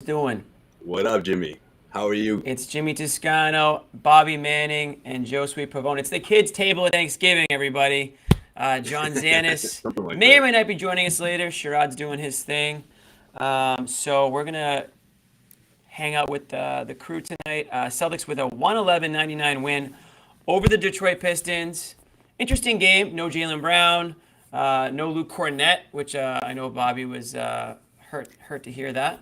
doing? What up, Jimmy? How are you? It's Jimmy Toscano, Bobby Manning, and Josue Pavon. It's the kids' table at Thanksgiving, everybody. John Zannis Something like may or that. may not be joining us later. Sherrod's doing his thing. So we're going to hang out with the crew tonight. Celtics with a 111-99 win over the Detroit Pistons. Interesting game. No Jalen Brown. No Luke Cornet, which I know Bobby was hurt to hear that.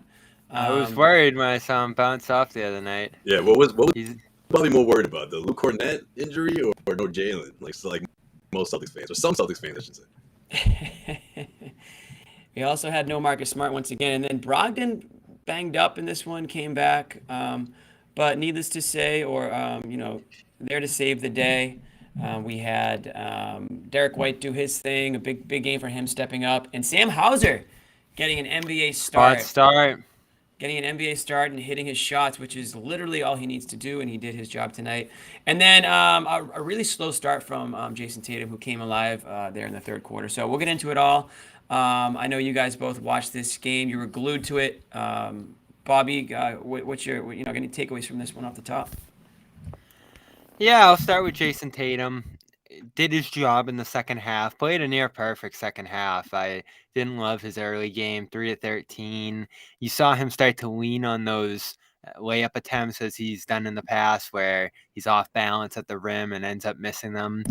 I was worried when I saw him bounce off the other night. Yeah, what was He's probably more worried about, the Luke Cornet injury or no Jalen? Like most Celtics fans, or some Celtics fans, I should say. We also had no Marcus Smart once again, and then Brogdon banged up in this one, came back, but needless to say, or there to save the day. We had Derrick White do his thing, a big game for him stepping up, and Sam Hauser getting an NBA spot start. getting an NBA start and hitting his shots, which is literally all he needs to do, and he did his job tonight. And then a really slow start from Jason Tatum, who came alive there in the third quarter. So we'll get into it all. I know you guys both watched this game; you were glued to it. Bobby, what's your any takeaways from this one off the top? Yeah, I'll start with Jason Tatum. Did his job in the second half. Played a near perfect second half. I didn't love his early game, 3 of 13. You saw him start to lean on those layup attempts as he's done in the past, where he's off balance at the rim and ends up missing them.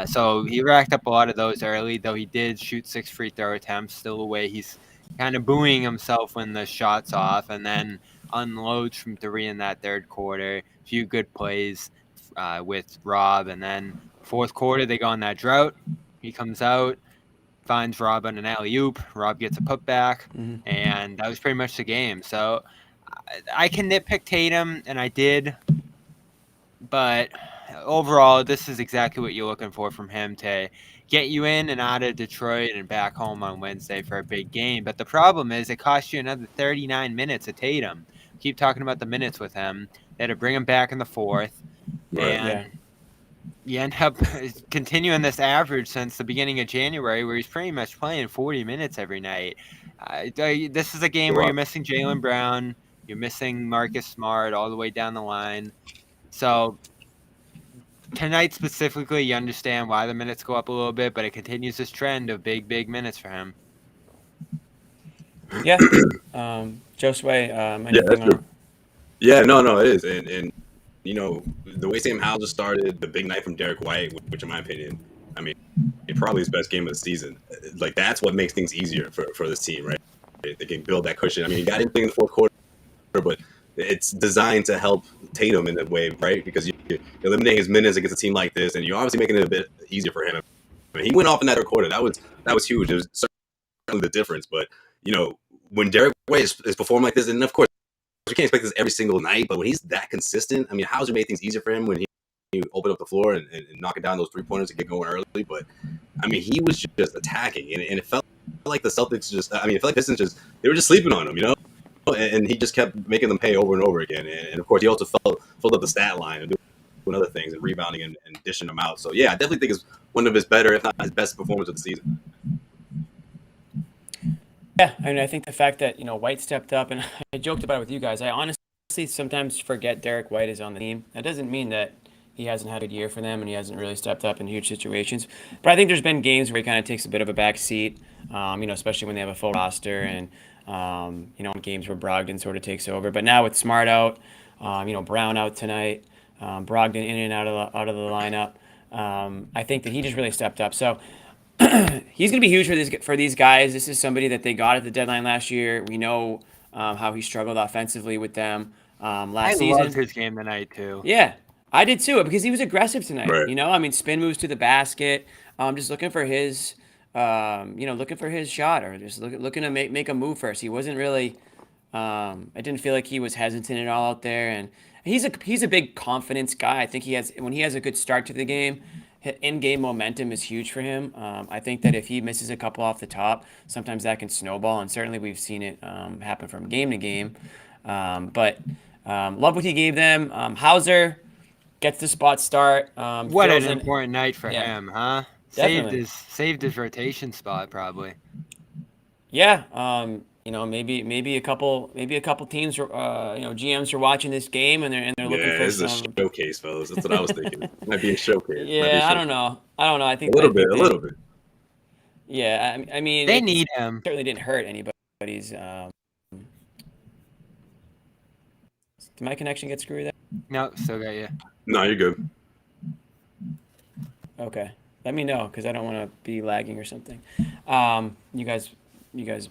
So he racked up a lot of those early, though he did shoot 6 free throw attempts. Still a way he's kind of booing himself when the shot's off, and then unloads from 3 in that third quarter. A few good plays with Rob, and then fourth quarter they go on that drought. He comes out, finds Rob on an alley-oop. Rob gets a putback, and that was pretty much the game. So I can nitpick Tatum, and I did, but overall, this is exactly what you're looking for from him, to get you in and out of Detroit and back home on Wednesday for a big game. But the problem is it cost you another 39 minutes of Tatum. Keep talking about the minutes with him. They had to bring him back in the fourth. Right. And you end up continuing this average since the beginning of January, where he's pretty much playing 40 minutes every night. This is a game where you're missing Jalen Brown. You're missing Marcus Smart all the way down the line. So tonight specifically, you understand why the minutes go up a little bit, but it continues this trend of big minutes for him. Yeah, Josue, Yeah, that's true. Yeah, no, it is, and the way Sam Hauser started the big night from Derrick White, which in my opinion, I mean, it probably his best game of the season. Like, that's what makes things easier for this team, right? They can build that cushion. I mean, he got anything in the fourth quarter, but it's designed to help Tatum in that way, right? Because you're eliminating his minutes against a team like this, and you're obviously making it a bit easier for him. I mean, he went off in that third quarter. That was huge. It was certainly the difference. But when Derrick White is performing like this, and of course, you can't expect this every single night, but when he's that consistent, I mean, Hauser made things easier for him when he opened up the floor and knocking down those 3-pointers to get going early. But, I mean, he was just attacking, and it felt like the Celtics it felt like Pistons they were just sleeping on him, and he just kept making them pay over and over again. And of course, he also filled up the stat line and doing other things and rebounding and dishing them out. So, yeah, I definitely think it's one of his better, if not his best performance of the season. Yeah, I mean, I think the fact that White stepped up, and I joked about it with you guys. I honestly sometimes forget Derrick White is on the team. That doesn't mean that he hasn't had a good year for them and he hasn't really stepped up in huge situations. But I think there's been games where he kind of takes a bit of a back seat, especially when they have a full roster, and games where Brogdon sort of takes over. But now with Smart out, Brown out tonight, Brogdon in and out of the lineup, I think that he just really stepped up. So he's going to be huge for these guys. This is somebody that they got at the deadline last year. We know how he struggled offensively with them last season. I loved his game tonight too. Yeah, I did too, because he was aggressive tonight. Right. I mean, spin moves to the basket, just looking for his, looking for his shot, or just looking to make a move first. He wasn't really. I didn't feel like he was hesitant at all out there, and he's a big confidence guy. I think when he has a good start to the game, in-game momentum is huge for him. I think that if he misses a couple off the top, sometimes that can snowball, and certainly we've seen it happen from game to game. But love what he gave them. Hauser gets the spot start. What an important night for him, huh? Definitely. Saved his rotation spot probably. Yeah. maybe a couple teams, GMs are watching this game and they're looking Yeah, for this is a some. showcase, fellas. That's what I was thinking. It might be a showcase. Might be a Yeah, I showcase. don't know. I A think little bit, a they. little bit. Yeah, I mean, They it need him. certainly didn't hurt anybody's. Did my connection get screwed there? No, still got you. No, you're good. Okay, let me know because I don't want to be lagging or something. You guys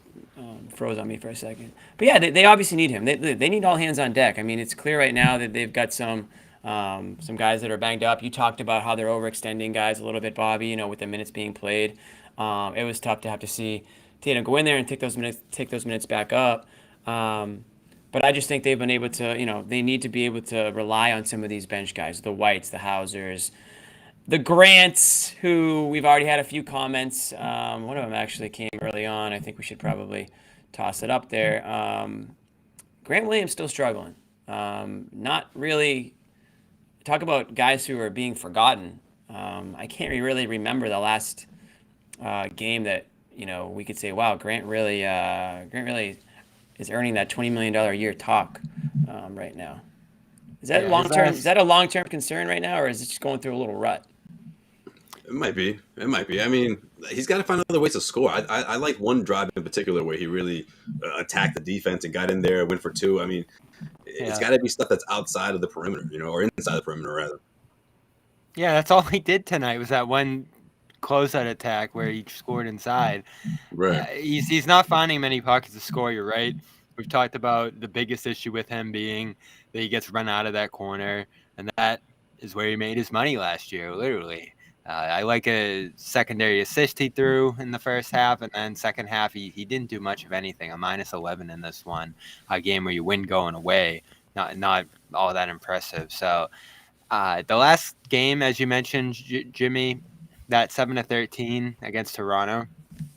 froze on me for a second. But yeah, they obviously need him. They need all hands on deck. I mean, it's clear right now that they've got some guys that are banged up. You talked about how they're overextending guys a little bit, Bobby. With the minutes being played, it was tough to have to see Tatum go in there and take those minutes back up. But I just think they've been able to, they need to be able to rely on some of these bench guys, the Whites, the Hausers, the Grants, who we've already had a few comments. One of them actually came early on. I think we should probably toss it up there. Grant Williams still struggling. Not really. Talk about guys who are being forgotten. I can't really remember the last game that we could say, wow, Grant really is earning that $20 million a year talk right now. Is that long term? Is that a long term concern right now, or is it just going through a little rut? It might be. It might be. I mean, he's got to find other ways to score. I like one drive in particular where he really attacked the defense and got in there, went for two. I mean, it's got to be stuff that's outside of the perimeter, or inside the perimeter, rather. Yeah, that's all he did tonight was that one closeout attack where he scored inside. Right. He's not finding many pockets to score, you're right. We've talked about the biggest issue with him being that he gets run out of that corner, and that is where he made his money last year, literally. I like a secondary assist he threw in the first half, and then second half he didn't do much of anything. A -11 in this one, a game where you win going away, not all that impressive. So the last game, as you mentioned, Jimmy, that 7-13 against Toronto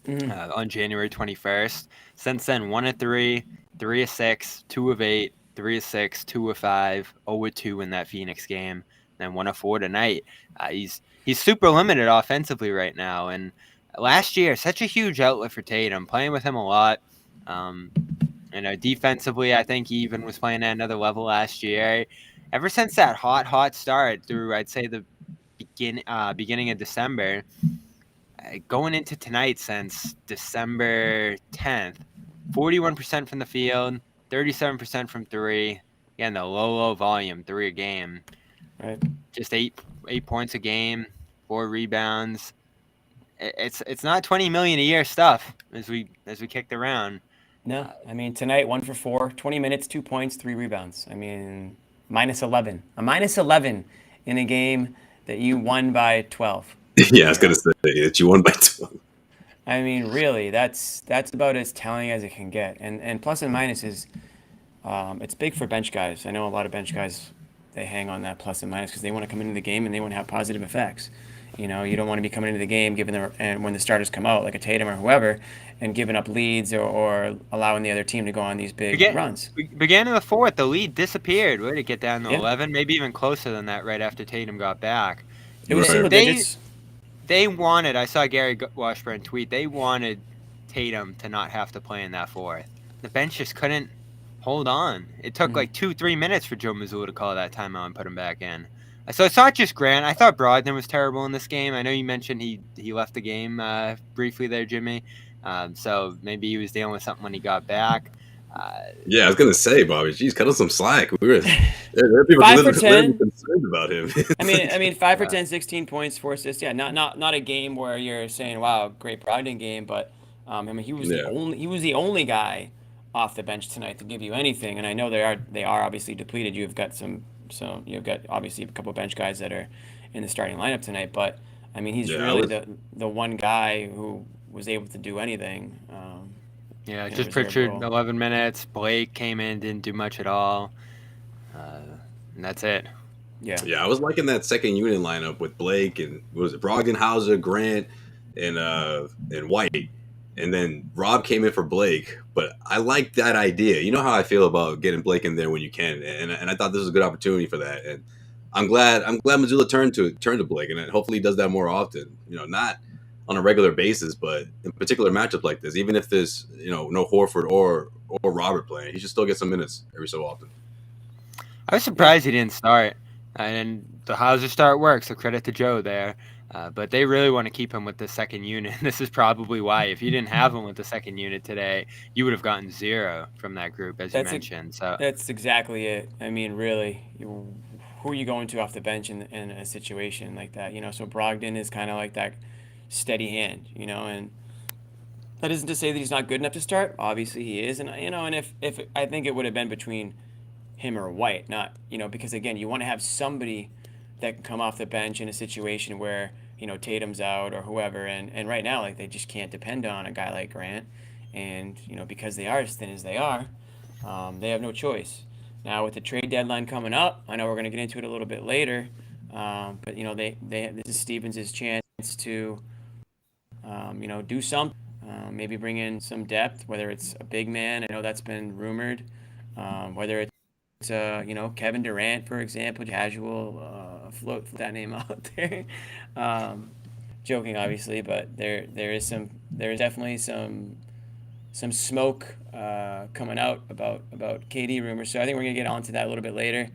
on January 21st. Since then, 1-3, 3-6, 2-8, 3-6, 2-5, 0-2 in that Phoenix game, and 1-4 tonight. He's super limited offensively right now, and last year, such a huge outlet for Tatum, playing with him a lot. Defensively, I think he even was playing at another level last year. Ever since that hot start through, I'd say the beginning of December, going into tonight since December 10th, 41% from the field, 37% from three. Again, the low volume, 3 a game. Right. Just 8 points a game, 4 rebounds. It's not $20 million a year stuff as we kicked around. No, I mean tonight 1 for 4, 20 minutes, 2 points, 3 rebounds. I mean -11, a -11 in a game that you won by 12. Yeah, I was gonna say that you won by 12. I mean, really, that's about as telling as it can get. And plus and minus is, it's big for bench guys. I know a lot of bench guys, they hang on that plus and minus because they want to come into the game and they want to have positive effects. You don't want to be coming into the game and when the starters come out, like a Tatum or whoever, and giving up leads or allowing the other team to go on these big runs. Began in the fourth, the lead disappeared. Where did it get down to 11? Maybe even closer than that right after Tatum got back. It was single digits. They wanted, I saw Gary Washburn tweet, they wanted Tatum to not have to play in that fourth. The bench just couldn't hold on. It took like 2-3 minutes for Joe Mazzulla to call that timeout and put him back in. So it's not just Grant. I thought Brogdon was terrible in this game. I know you mentioned he left the game briefly there, Jimmy. So maybe he was dealing with something when he got back. Yeah, I was gonna say, Bobby, geez, cut us some slack. There are people 5 for 10. concerned about him. I mean, 5 for 10, 16 points, 4 assists. Yeah, not a game where you're saying, wow, great Brogdon game, but I mean, he was the only guy off the bench tonight to give you anything. And I know they are obviously depleted. You've got you've got obviously a couple of bench guys that are in the starting lineup tonight, but I mean, he's really the one guy who was able to do anything. Just Pritchard, 11 minutes. Blake came in, didn't do much at all. And that's it. Yeah, I was liking that second unit lineup with Blake and Brogdon, Hauser, Grant, and White. And then Rob came in for Blake, but I like that idea. You know how I feel about getting Blake in there when you can, and I thought this was a good opportunity for that. And I'm glad Mazzulla turned to Blake, and hopefully he does that more often. on a regular basis, but in particular matchups like this, even if there's no Horford or Robert playing, he should still get some minutes every so often. I was surprised he didn't start, and the Hauser start worked, so credit to Joe there. But they really want to keep him with the second unit. This is probably why. If you didn't have him with the second unit today, you would have gotten 0 from that group, as you mentioned. So that's exactly it. I mean, really, who are you going to off the bench in a situation like that? So Brogdon is kind of like that steady hand, and that isn't to say that he's not good enough to start. Obviously, he is, and and if I think it would have been between him or White, not because again, you want to have somebody that can come off the bench in a situation where Tatum's out or whoever, and right now, like, they just can't depend on a guy like Grant, and because they are as thin as they are, they have no choice. Now with the trade deadline coming up, I know we're going to get into it a little bit later, but this is Stevens' chance to do something, maybe bring in some depth, whether it's a big man. I know that's been rumored, whether it's Kevin Durant, for example, casual, float that name out there. Joking, obviously, but there is definitely some smoke coming out about KD rumors. So I think we're gonna get onto that a little bit later.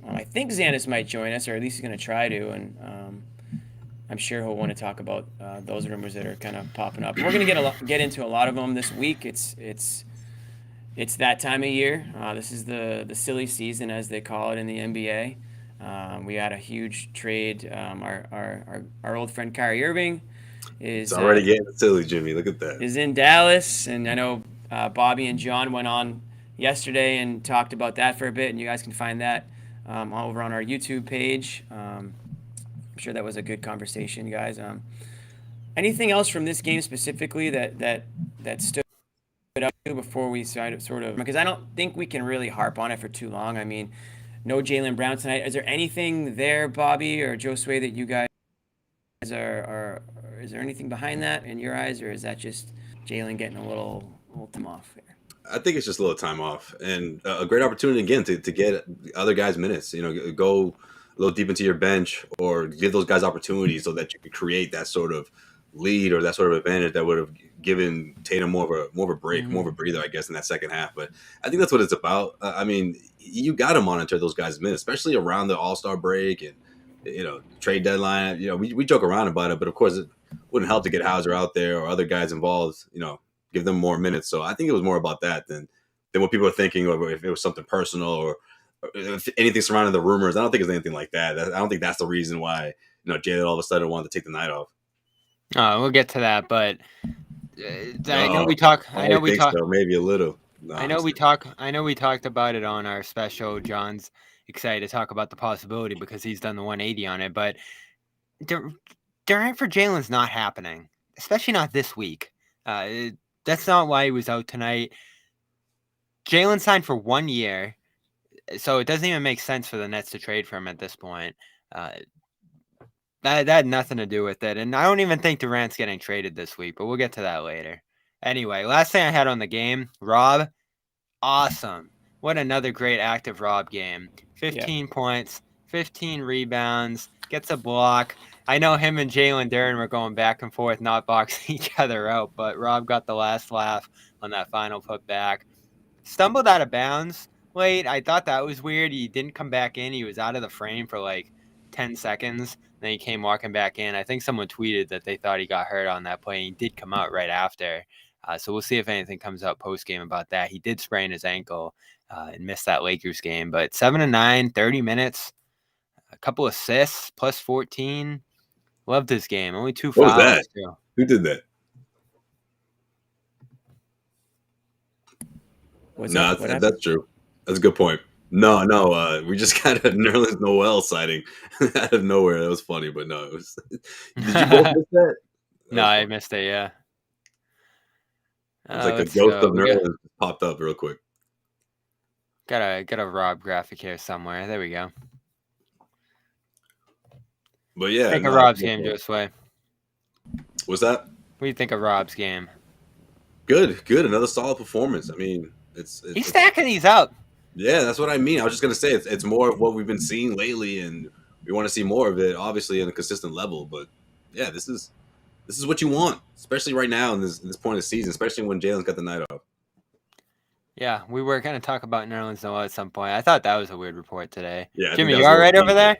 I think Zannis might join us, or at least he's gonna try to, and I'm sure he'll want to talk about those rumors that are kind of popping up. We're gonna get into a lot of them this week. It's that time of year. This is the silly season, as they call it in the NBA. We had a huge trade. Our old friend Kyrie Irving is already getting silly, Jimmy. Look at that. Is in Dallas, and I know Bobby and John went on yesterday and talked about that for a bit, and you guys can find that all over on our YouTube page. I'm sure that was a good conversation, guys. Anything else from this game specifically that stood out before we sort of, because I don't think we can really harp on it for too long. I mean, no Jalen Brown tonight. Is there anything there, Bobby or Josue, that you guys are is there anything behind that in your eyes, or is that just Jalen getting a little time off here? I think it's just a little time off, and a great opportunity again to get other guys minutes. Go a little deep into your bench, or give those guys opportunities so that you can create that sort of lead or that sort of advantage that would have given Tatum more of a break, more of a breather, I guess, in that second half. But I think that's what it's about. I mean, you got to monitor those guys' minutes, especially around the All-Star break and trade deadline. We joke around about it, but of course it wouldn't help to get Hauser out there or other guys involved. Give them more minutes. So I think it was more about that than what people are thinking, or if it was something personal or if anything surrounding the rumors. I don't think it's anything like that. I don't think that's the reason why Jalen all of a sudden wanted to take the night off. We'll get to that, but I know we talk. So, maybe a little. No, I know we talked about it on our special. John's excited to talk about the possibility because he's done the 180 on it, but Durant for Jalen's not happening, especially not this week. That's not why he was out tonight. Jalen signed for 1 year, so it doesn't even make sense for the Nets to trade for him at this point. That had nothing to do with it, and I don't even think Durant's getting traded this week, but we'll get to that later. Anyway, last thing I had on the game, Rob, awesome. What another great active Rob game. 15 points, 15 rebounds, gets a block. I know him and Jalen Duren were going back and forth, not boxing each other out, but Rob got the last laugh on that final putback. Stumbled out of bounds late. I thought that was weird. He didn't come back in. He was out of the frame for like 10 seconds. Then he came walking back in. I think someone tweeted that they thought he got hurt on that play. He did come out right after. So we'll see if anything comes out post-game about that. He did sprain his ankle and missed that Lakers game. But 7-9, 30 minutes, a couple assists, plus 14. Loved this game. Only 2 fouls. What was that? Too. Who did that? That's true. That's a good point. No. We just got a Nerlens Noel sighting out of nowhere. That was funny, but no, it was. Did you both miss that? No, I missed it. Yeah. It's like a ghost of Nerlens popped up real quick. Got a Rob graphic here somewhere. There we go. But yeah, think of Rob's game, Josue. What's that? What do you think of Rob's game? Good. Another solid performance. I mean, it's he's stacking these up. Yeah, that's what I mean. I was just gonna say it's more of what we've been seeing lately, and we want to see more of it, obviously, on a consistent level. But yeah, this is This is what you want, especially right now in this point of the season, especially when Jalen's got the night off. Yeah, we were going to talk about Nerlens Noel at some point. I thought that was a weird report today. Yeah, Jimmy, you all right over there?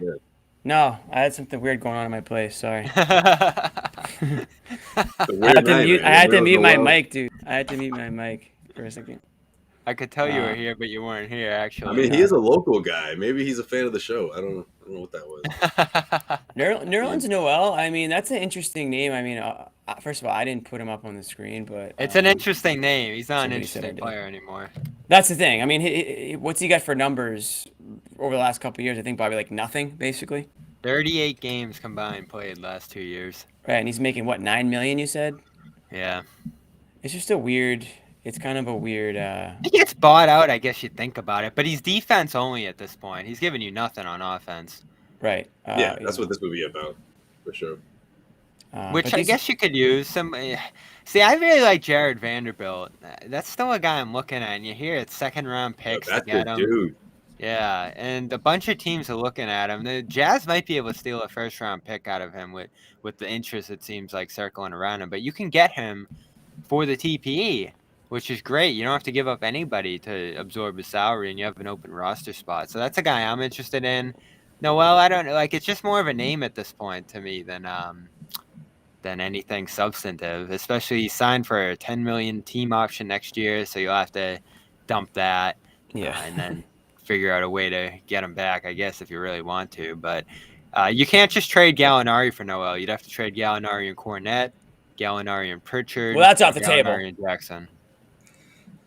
No, I had something weird going on in my place. Sorry. I had to mute my mic, dude. I had to mute my mic for a second. I could tell you were here, but you weren't here, actually. I mean, he is a local guy. Maybe he's a fan of the show. I don't know what that was. Nerlens Noel, I mean, that's an interesting name. I mean, first of all, I didn't put him up on the screen, but... It's an interesting name. He's not an interesting player anymore. That's the thing. I mean, what's he got for numbers over the last couple of years? I think probably like nothing, basically. 38 games combined played last 2 years. Right, and he's making, what, $9 million, you said? Yeah. It's just a weird... It's kind of a weird... He gets bought out, I guess you'd think about it, but he's defense only at this point. He's giving you nothing on offense. Right. Yeah, that's what this would be about, for sure. Which I guess you could use some... See, I really like Jared Vanderbilt. That's still a guy I'm looking at, and you hear it's second-round picks to get him. Dude. Yeah, and a bunch of teams are looking at him. The Jazz might be able to steal a first-round pick out of him with the interest, it seems like, circling around him. But you can get him for the TPE, which is great. You don't have to give up anybody to absorb his salary, and you have an open roster spot. So that's a guy I'm interested in. Noel, I don't like. It's just more of a name at this point to me than anything substantive. Especially he signed for a $10 million team option next year, so you'll have to dump that. Yeah, and then figure out a way to get him back, I guess, if you really want to. But you can't just trade Gallinari for Noel. You'd have to trade Gallinari and Cornet, Gallinari and Pritchard. Well, that's off the table. Gallinari and Jackson.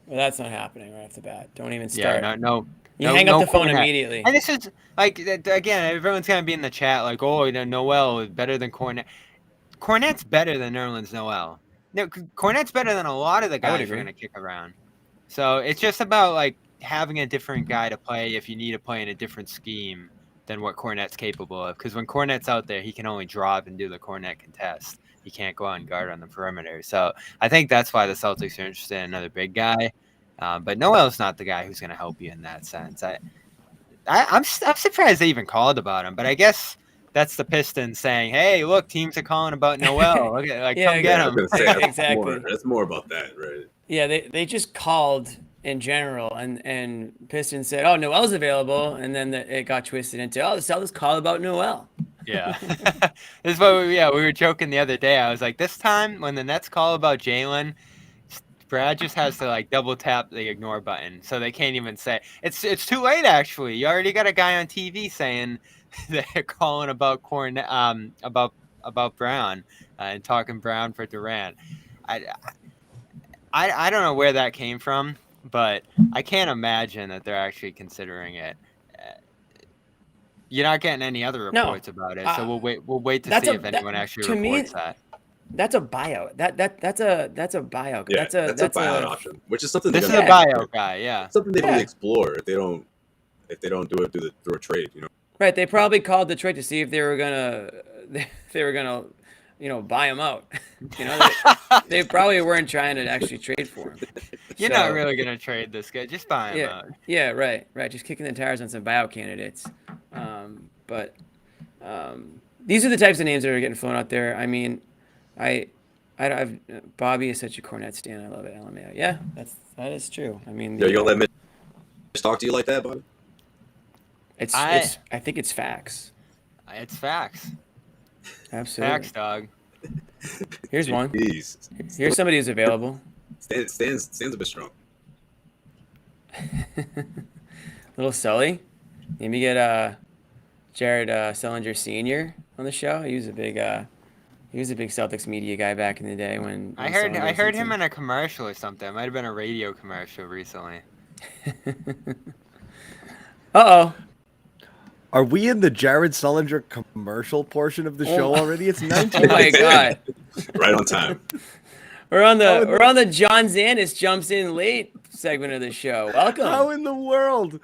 Well, that's not happening right off the bat. Don't even start. Yeah, no. You hang up the phone immediately. And this is, like, again, everyone's going to be in the chat like, oh, Noel is better than Cornet. Cornet's better than Nerlens Noel. No, Cornet's better than a lot of the guys you're going to kick around. So it's just about, like, having a different guy to play if you need to play in a different scheme than what Cornet's capable of. Because when Cornet's out there, he can only drop and do the Cornet contest. He can't go out and guard on the perimeter. So I think that's why the Celtics are interested in another big guy. But Noel's not the guy who's going to help you in that sense. I'm surprised they even called about him. But I guess that's the Pistons saying, hey, look, teams are calling about Noel. Look, come get him. Exactly. That's more about that, right? Yeah, they just called in general, and Pistons said, oh, Noel's available. And then it got twisted into, oh, the Celtics called about Noel. Yeah. This is what we were joking the other day. I was like, this time when the Nets call about Jalen, Brad just has to like double tap the ignore button, so they can't even say it's too late. Actually, you already got a guy on TV saying they're calling about Cornet, about Brown, and talking Brown for Durant. I don't know where that came from, but I can't imagine that they're actually considering it. You're not getting any other reports about it, so we'll wait to see if anyone actually reports that. That's a buyout. That's a buyout. Yeah, that's a buyout option, which is something. This is a buyout guy. Yeah, something they really explore if they don't do it through a trade. You know. Right. They probably called Detroit to see if they were gonna buy him out. They probably weren't trying to actually trade for him. You're not really gonna trade this guy. Just buy him out. Yeah. Right. Just kicking the tires on some buyout candidates. But these are the types of names that are getting flown out there. I mean. Bobby is such a Cornet stan. I love it. LMAO. Yeah, that is true. I mean, you gonna let Mitch talk to you like that, Bobby? I think it's facts. It's facts. Absolutely. Facts, dog. Here's one. Here's somebody who's available. Stands a bit strong. Little Sully. Maybe get Jared Sullinger Sr. on the show. He was a big Celtics media guy back in the day when I heard him in a commercial or something. It might have been a radio commercial recently. Uh-oh. Are we in the Jared Sullinger commercial portion of the show already? It's 19. Oh my god. Right on time. We're on the John Zannis jumps in late segment of the show. Welcome. How in the world?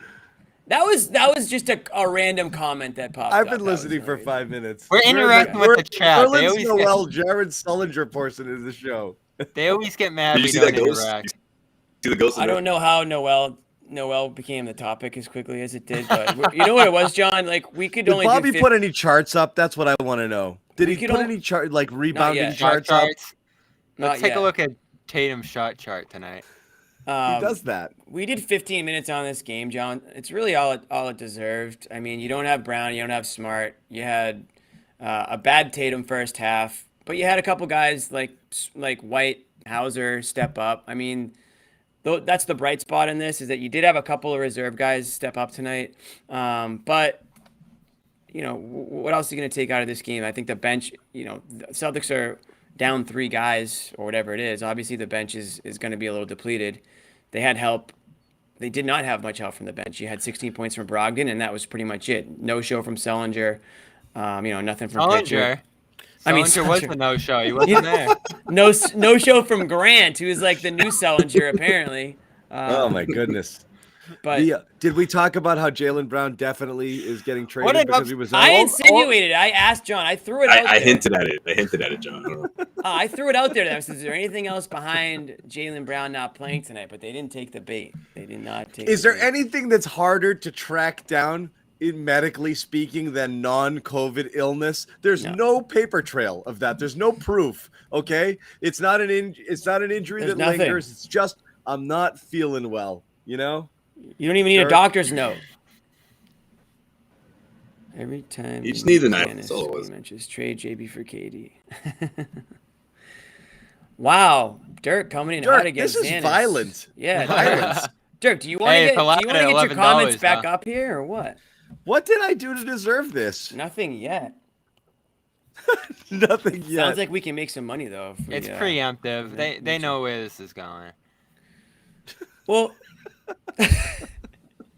That was just a random comment that popped up. I've been listening for 5 minutes. We're interacting with the chat. Nerlens Noel, Jared Sullinger portion of the show. They always get mad Did you we see don't that ghost? interact. See the ghost? I don't know how Noel Noel became the topic as quickly as it did, but you know what it was, John? Like we could Did only Bobby do put any charts up? That's what I want to know. Did We he could put al- any chart like rebounding yet. Shot charts up? charts. Let's Not take a yet. look at Tatum's shot chart tonight. Who does that? We did 15 minutes on this game, John. It's really all it deserved. I mean, you don't have Brown, you don't have Smart. You had a bad Tatum first half, but you had a couple guys like White, Hauser step up. I mean, that's the bright spot in this is that you did have a couple of reserve guys step up tonight. But you know, what else are you going to take out of this game? I think the bench, you know, the Celtics are down 3 guys or whatever it is. Obviously, the bench is going to be a little depleted. They had help. They did not have much help from the bench. You had 16 points from Brogdon, and that was pretty much it. No show from Sellinger. You know, nothing from Pritchard. Sellinger was Sellinger. a no-show. He wasn't there. No show from Grant, who is like the new Sellinger apparently. Oh my goodness. But Did we talk about how Jalen Brown definitely is getting What traded an because he was I out? insinuated. I asked John. I threw it out there. I hinted at it, John. I don't know. I threw it out there to them. I said, is there anything else behind Jalen Brown not playing tonight? But they didn't take the bait. They did not take Is the there bait. anything that's harder to track down in medically speaking than non-COVID illness? There's no paper trail of that. There's no proof. Okay, it's not an injury There's that nothing. lingers. It's just I'm not feeling well. You know. You don't even need a Sure. doctor's note. Every time You just need the Zannis knife, that's all it was. mentions trade JB for KD. Wow, Dirk coming in hot Dirk, against this is Zannis. violent. Yeah, Violence. Dirk, do you want Hey, to it's a lot get at your $11, comments back huh? up here or what? What did I do to deserve this? Nothing yet. Nothing yet. Sounds like we can make some money though. If we, It's preemptive. They know where this is going. Well,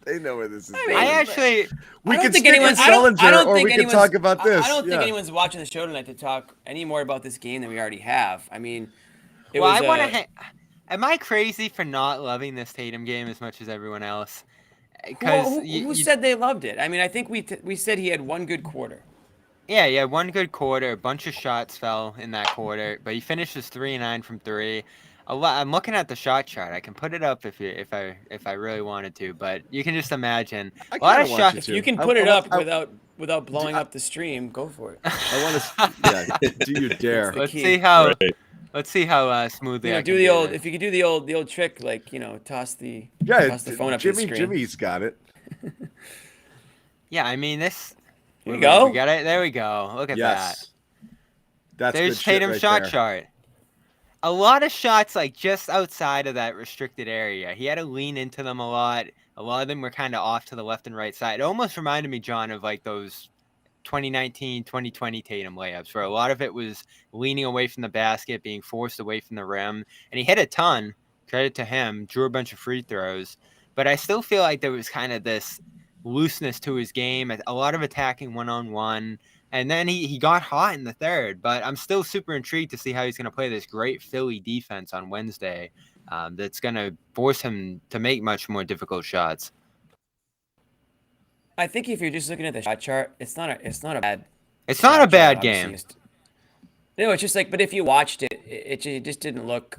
They know where this is I going. mean, I actually, We I don't could think stick anyone's. with I don't Sellinger, or think we could anyone's- talk about this. I don't think Yeah. anyone's watching the show tonight to talk any more about this game than we already have. I mean, it well, was. I want to. Am I crazy for not loving this Tatum game as much as everyone else? Who said they loved it? I mean, I think we said he had one good quarter. Yeah, one good quarter. A bunch of shots fell in that quarter, but he finishes 3-9 from 3. A lot. I'm looking at the shot chart. I can put it up if I really wanted to, but you can just imagine I a lot kinda of want shots. you If to. you can I- put it I- up I- without blowing up the stream, go for it. I want to. Yeah. Do you dare? Let's key. see how. Right. Let's see how smoothly You know, I do can the do old. this. If you could do the old trick, like toss the Yeah. phone up to the Jimmy. screen. Jimmy's got it. Yeah, I mean this. Here we go. We got it. There we go. Look at that. Yes. That's There's good Tatum's shit right shot there. chart. A lot of shots like just outside of that restricted area. He had to lean into them a lot. A lot of them were kind of off to the left and right side. It almost reminded me, John, of like those 2019, 2020 Tatum layups where a lot of it was leaning away from the basket, being forced away from the rim. And he hit a ton. Credit to him. Drew a bunch of free throws. But I still feel like there was kind of this looseness to his game, a lot of attacking one-on-one. And then he got hot in the third, but I'm still super intrigued to see how he's going to play this great Philly defense on Wednesday. That's going to force him to make much more difficult shots. I think if you're just looking at the shot chart, it's not a bad. It's not a shot bad chart, game. obviously. No, it's just like, but if you watched it, it just didn't look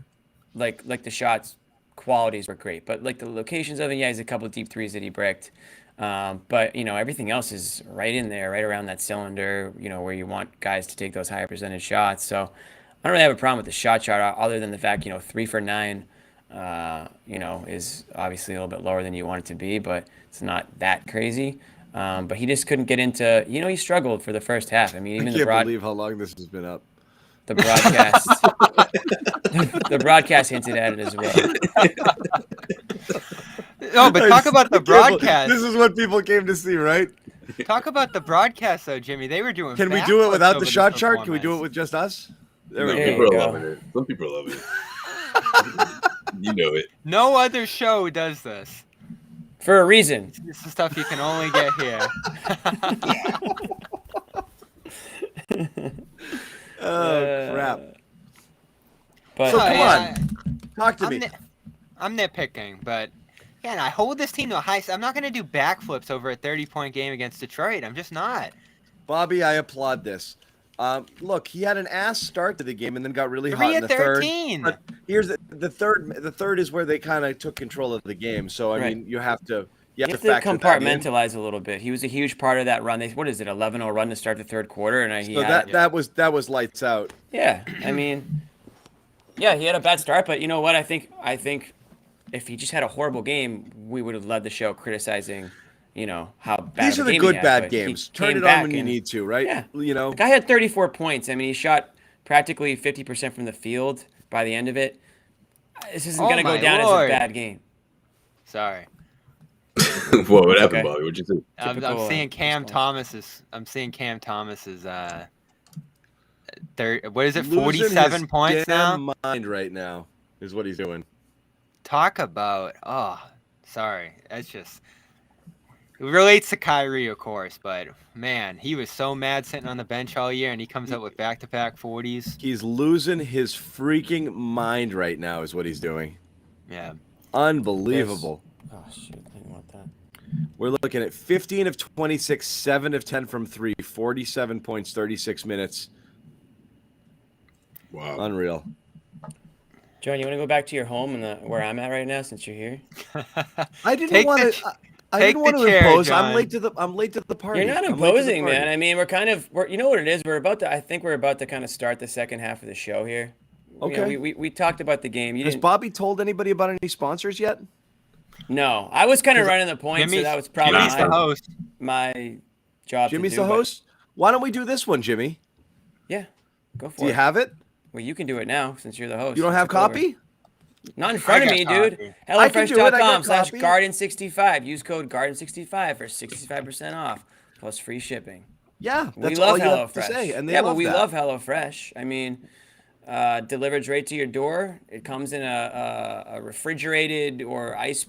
like the shots qualities were great, but like the locations of it, yeah, he's a couple of deep threes that he bricked. But everything else is right in there, right around that cylinder, where you want guys to take those higher percentage shots. So I don't really have a problem with the shot chart other than the fact, 3 for 9, is obviously a little bit lower than you want it to be, but it's not that crazy. But he just couldn't get into, he struggled for the first half. I mean, even I can't believe how long this has been up. the broadcast, the broadcast hinted at it as well. No, but talk about the broadcast. This is what people came to see, right? Talk about the broadcast, though, Jimmy. They were doing. Can we do it backflips without over the this shot chart? Can we do it performance. with just us? There No, we There go. people you are go. loving it. Some people are loving it. You know it. No other show does this. For a reason. This is stuff you can only get here. Oh crap! But So come yeah, on, talk to me. I'm nitpicking, but again, I hold this team to a high. I'm not going to do backflips over a 30-point game against Detroit. I'm just not. Bobby, I applaud this. Look, he had an ass start to the game and then got really 3 hot in at the third. 13. But here's the third. The third is where they kind of took control of the game. So I Right. mean, you have to You have to factor that in. compartmentalize a little bit. He was a huge part of that run. What is it, 11-0 run to start the third quarter? And he So had that was lights out. Yeah, I mean, yeah, he had a bad start, but you know what? I think if he just had a horrible game, we would have led the show criticizing, how bad. These of are a the game good he had, bad but he games. Turn came it on back when you and- need to, right? Yeah. The guy had 34 points. I mean, he shot practically 50% from the field by the end of it. This isn't going to go my down Lord. as a bad game. Sorry. What happened, Okay. Bobby? What'd you say? I'm Typical, seeing Cam response. Thomas's what is it, losing 47 his points now? damn mind right now is what he's doing. Talk about, sorry. That's just, it relates to Kyrie, of course, but man, he was so mad sitting on the bench all year, and he comes up with back-to-back 40s. He's losing his freaking mind right now is what he's doing. Yeah. Unbelievable. Oh, shoot. I didn't want that. We're looking at 15 of 26, 7 of 10 from 3, 47 points, 36 minutes. Wow. Unreal. John, you want to go back to your home and where I'm at right now since you're here? I didn't Take want the to. I take didn't want the to chair, impose. John. I'm late to the party. You're not I'm late to the imposing, party. man. I mean, we're you know what it is? I think we're about to kind of start the second half of the show here. Okay. We talked about the game. You Has didn't. Bobby told anybody about any sponsors yet? No, I was kind of running the point, so that was probably Jimmy's the host. my job. Jimmy's to do, the but- host. Why don't we do this one, Jimmy? Yeah, go for Do it. you have it? Well, you can do it now since you're the host. You don't have Took over. copy? Not in front of got me, copy. dude. I can do it. I got copy. HelloFresh.com/Garden65. Use code Garden65 for 65% off plus free shipping. Yeah, We that's love all you have to HelloFresh. say, and they yeah, love but we that. love HelloFresh. I mean, delivered right to your door. It comes in a refrigerated or ice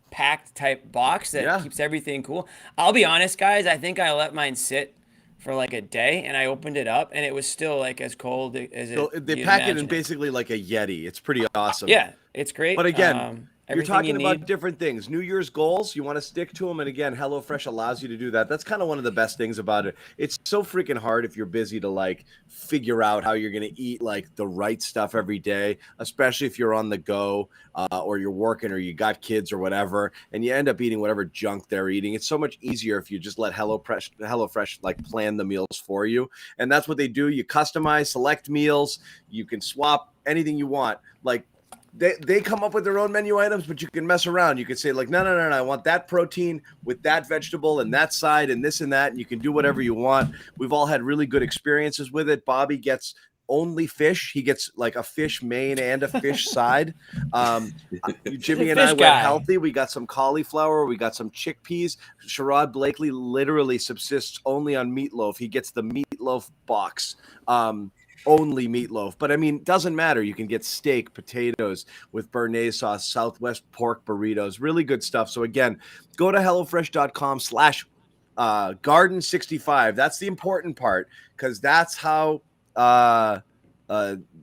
packed type box that Yeah. keeps everything cool. I'll be honest, guys. I think I let mine sit for like a day, and I opened it up, and it was still like as cold as it. So they you'd pack it in imagine basically like a Yeti. It's pretty awesome. Yeah, it's great. But again, you're everything talking you about need. different things. New Year's goals, you want to stick to them. And again, HelloFresh allows you to do that. That's kind of one of the best things about it. It's so freaking hard if you're busy to like figure out how you're going to eat like the right stuff every day, especially if you're on the go or you're working or you got kids or whatever, and you end up eating whatever junk they're eating. It's so much easier if you just let HelloFresh like plan the meals for you. And that's what they do. You customize, select meals. You can swap anything you want. Like, they come up with their own menu items, but you can mess around. You can say like, no, I want that protein with that vegetable and that side and this and that. And you can do whatever you want. We've all had really good experiences with it. Bobby gets only fish. He gets like a fish main and a fish side. Jimmy and I Fish went guy. healthy. We got some cauliflower. We got some chickpeas. Sherrod Blakely literally subsists only on meatloaf. He gets the meatloaf box. Only meatloaf. But I mean, doesn't matter. You can get steak, potatoes with béarnaise sauce, Southwest pork burritos, really good stuff. So again, go to HelloFresh.com/Garden65. That's the important part because that's how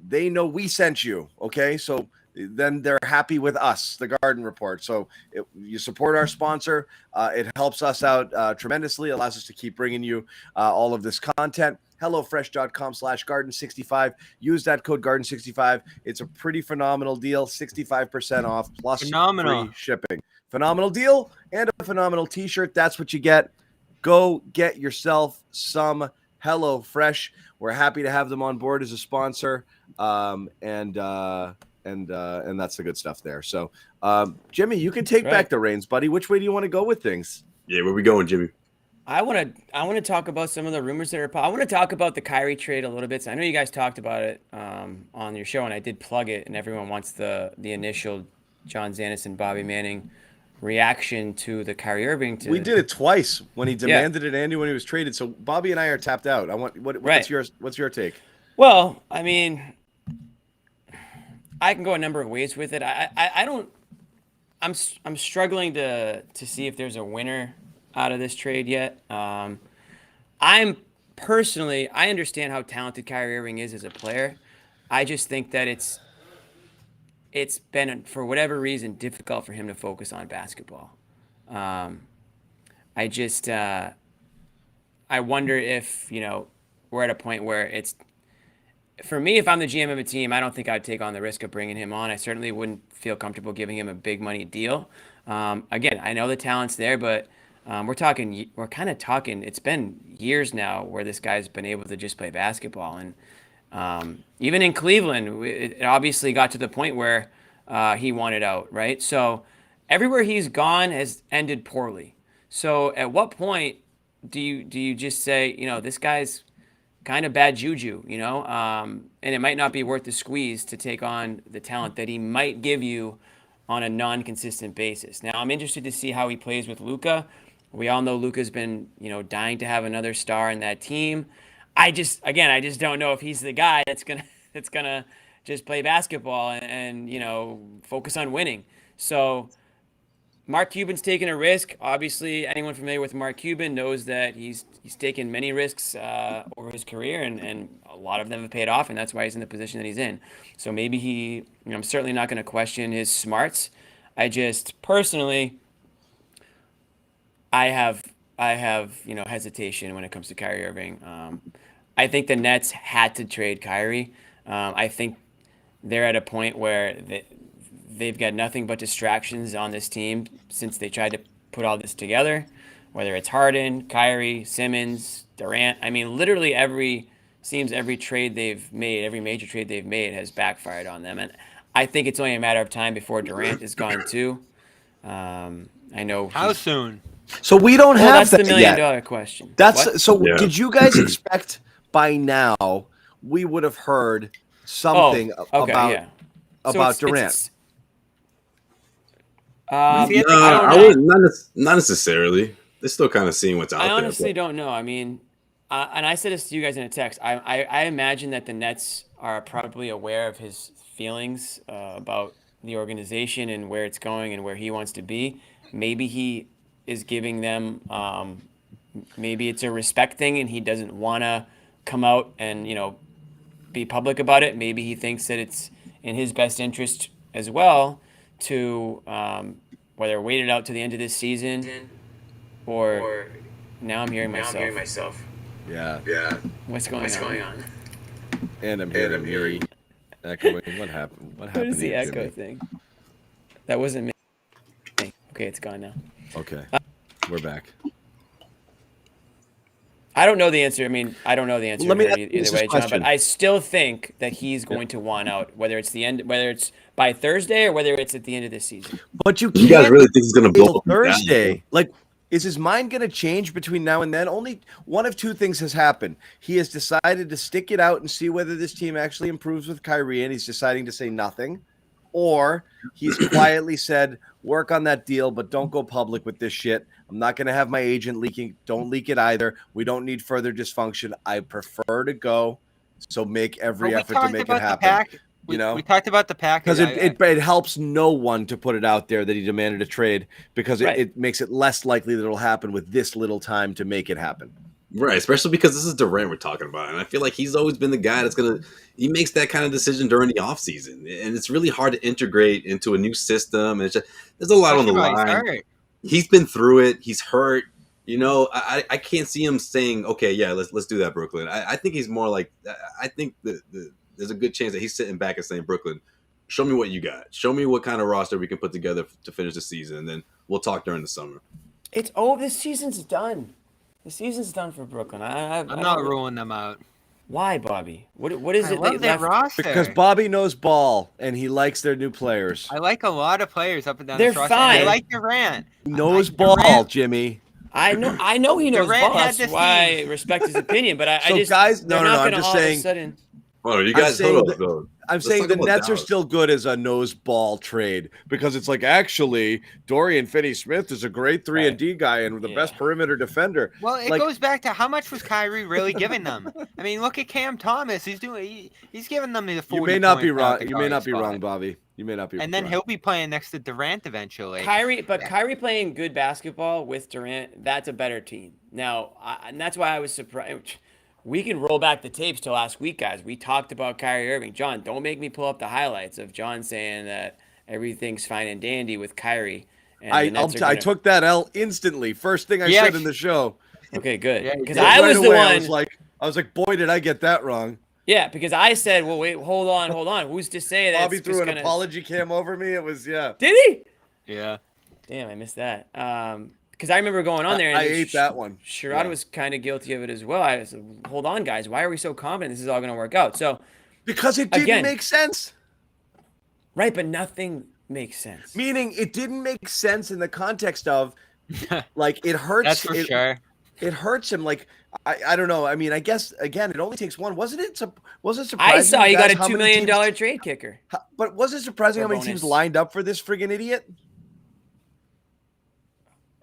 they know we sent you. Okay. So then they're happy with us, the Garden Report. So you support our sponsor. It helps us out tremendously, allows us to keep bringing you all of this content. HelloFresh.com/Garden65. Use that code Garden65. It's a pretty phenomenal deal. 65% off plus Phenomenal. free shipping. Phenomenal deal and a phenomenal t-shirt. That's what you get. Go get yourself some HelloFresh. We're happy to have them on board as a sponsor. And that's the good stuff there. So, Jimmy, you can take back the reins, buddy. Which way do you want to go with things? Yeah, where we going, Jimmy? I want to talk about some of the rumors that are. I want to talk about the Kyrie trade a little bit. So I know you guys talked about it on your show, and I did plug it. And everyone wants the initial John Zannis and Bobby Manning reaction to the Kyrie Irving. We did it twice when he demanded it, and when he was traded. So Bobby and I are tapped out. I want what's your take? Well, I mean, I can go a number of ways with it. I don't. I'm struggling to see if there's a winner out of this trade yet. I understand how talented Kyrie Irving is as a player. I just think that it's been, for whatever reason, difficult for him to focus on basketball. I wonder if, we're at a point where it's, for me, if I'm the GM of a team, I don't think I'd take on the risk of bringing him on. I certainly wouldn't feel comfortable giving him a big money deal. Again, I know the talent's there, but we're kind of talking. It's been years now where this guy's been able to just play basketball, and even in Cleveland, it obviously got to the point where he wanted out, right? So everywhere he's gone has ended poorly. So at what point do you just say, this guy's kind of bad juju, and it might not be worth the squeeze to take on the talent that he might give you on a non-consistent basis. Now, I'm interested to see how he plays with Luka. We all know Luka's been, dying to have another star in that team. I just don't know if he's the guy that's gonna just play basketball and focus on winning. So Mark Cuban's taking a risk. Obviously, anyone familiar with Mark Cuban knows that he's taken many risks over his career, and a lot of them have paid off, and that's why he's in the position that he's in. So maybe I'm certainly not going to question his smarts. I just personally, I have hesitation when it comes to Kyrie Irving. I think the Nets had to trade Kyrie. I think they're at a point where they've got nothing but distractions on this team since they tried to put all this together, whether it's Harden, Kyrie, Simmons, Durant. I mean, literally every trade they've made, every major trade they've made has backfired on them. And I think it's only a matter of time before Durant is gone too. I know. How soon? So we don't have that's that the $1 million yet. question. That's What? so. Yeah. Did you guys expect by now we would have heard something okay, about So Durant? I No, don't I know. wouldn't. Not necessarily. They're still kind of seeing what's out I there. honestly but- don't know. I mean, and I said this to you guys in a text. I imagine that the Nets are probably aware of his feelings about the organization and where it's going and where he wants to be. Maybe he is giving them, maybe it's a respect thing and he doesn't want to come out and, be public about it. Maybe he thinks that it's in his best interest as well to whether wait it out to the end of this season or now I'm hearing myself. Yeah. What's going on? And I'm hearing echoing. What happened? What What happened? is the here, echo Jimmy? thing? That wasn't me. Okay, it's gone now. Okay, we're back. I don't know the answer. I mean, I don't know the answer Let me either ask you this way, John. question. But I still think that he's going to want out, whether it's by Thursday or whether it's at the end of this season. But you You guys can't really think he's gonna blow till up and down? Thursday. Like, is his mind going to change between now and then? Only one of two things has happened. He has decided to stick it out and see whether this team actually improves with Kyrie, and he's deciding to say nothing. Or he's quietly said, work on that deal, but don't go public with this shit. I'm not going to have my agent leaking. Don't leak it either. We don't need further dysfunction. I prefer to go. So make every effort to make it happen. We talked about the package. Because it helps no one to put it out there that he demanded a trade because Right. it makes it less likely that it'll happen with this little time to make it happen. Right, especially because this is Durant we're talking about. And I feel like he's always been the guy he makes that kind of decision during the offseason. And it's really hard to integrate into a new system. And there's a lot on the line. He's been through it. He's hurt. I can't see him saying, okay, yeah, let's do that, Brooklyn. I think he's more like, I think there's a good chance that he's sitting back and saying, Brooklyn, show me what you got. Show me what kind of roster we can put together to finish the season. And then we'll talk during the summer. This season's done. The season's done for Brooklyn. I'm not ruling them out. Why, Bobby? What is I it love that their left? roster. Because Bobby knows ball and he likes their new players. I like a lot of players up and down They're this roster. and fine. I like Durant. He knows Durant- ball, Jimmy. I know he knows Durant ball. had That's this why team. I respect his opinion. But I So, just guys, they're no, not I'm gonna just all of a saying- sudden- Oh, you guys saying hold that- up, though. I'm Let's saying talk the about Nets are Dallas. still good as a nose ball trade because it's like actually Dorian Finney-Smith is a great 3-and-D guy and the best perimeter defender. Well, it Like- goes back to how much was Kyrie really giving them? I mean, look at Cam Thomas. He's giving them the 40 You may not be points wrong. out the You may guard not be spot. wrong, Bobby. You may not be. And then wrong. he'll be playing next to Durant eventually. Kyrie playing good basketball with Durant, that's a better team. Now, and that's why I was surprised. We can roll back the tapes to last week, guys. We talked about Kyrie Irving. John, don't make me pull up the highlights of John saying that everything's fine and dandy with Kyrie. And the Nets are I gonna- took that L instantly. First thing I Yeah, said in the show. Okay, good. Yeah, Because yeah, I Right was the away, one. I was like, I was like, boy, did I get that wrong. Yeah, because I said, well, wait, hold on. Who's to say that? Bobby it's threw just an gonna... apology cam over me. It was, yeah. Did he? Yeah. Damn, I missed that. Because I remember going on there and I ate that one. Sherrod was kind of guilty of it as well. I was like, hold on, guys. Why are we so confident this is all going to work out? So because it didn't make sense. Right, but nothing makes sense. Meaning it didn't make sense in the context of, like, it hurts. That's for sure. It hurts him. Like, I don't know. I mean, I guess, again, it only takes one. Wasn't it surprising? I saw you got a $2 million trade kicker. But was it surprising how many teams lined up for this friggin' idiot?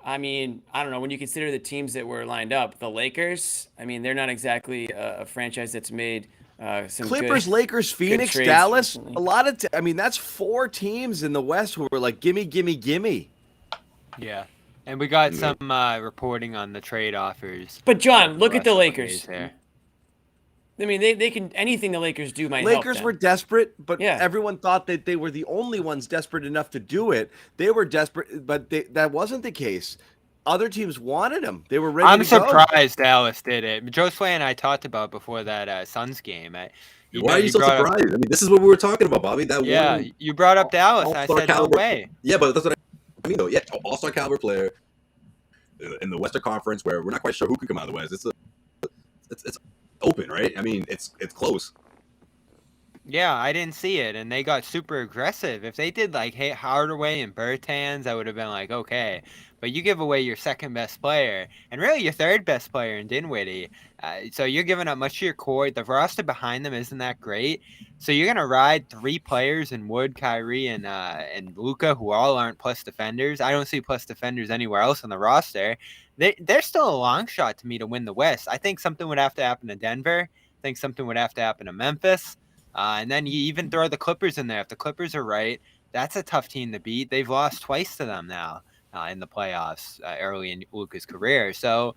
I mean, I don't know. When you consider the teams that were lined up, the Lakers, I mean, they're not exactly a franchise that's made some Clippers, good, Lakers, Phoenix, good Dallas. recently. A lot of, I mean, that's 4 teams in the West who were like, gimme, gimme, gimme. Yeah. And we got some reporting on the trade offers. But John, look at the Russell Lakers. There. I mean, they can anything the Lakers do might help Lakers them. were desperate, but everyone thought that they were the only ones desperate enough to do it. They were desperate, but that wasn't the case. Other teams wanted him. They were ready I'm to go. surprised Dallas did it. Josue and I talked about before that Suns game. Why are you so surprised? I mean, this is what we were talking about, Bobby. You brought up Dallas. And I said, caliber. No way. Yeah, but that's what I mean, though. Yeah, all-star caliber player in the Western Conference, where we're not quite sure who could come out of the West. It's open, right? I mean, it's close. Yeah, I didn't see it, and they got super aggressive. If they did like Hardaway and Bertans, I would have been like, okay. But you give away your second best player, and really your third best player in Dinwiddie. So you're giving up much of your core. The roster behind them isn't that great. So you're gonna ride 3 players in Wood, Kyrie, and Luka, who all aren't plus defenders. I don't see plus defenders anywhere else on the roster. They're still a long shot to me to win the West. I think something would have to happen to Denver. I think something would have to happen to Memphis. And then you even throw the Clippers in there. If the Clippers are right, that's a tough team to beat. They've lost twice to them now in the playoffs early in Luka's career. So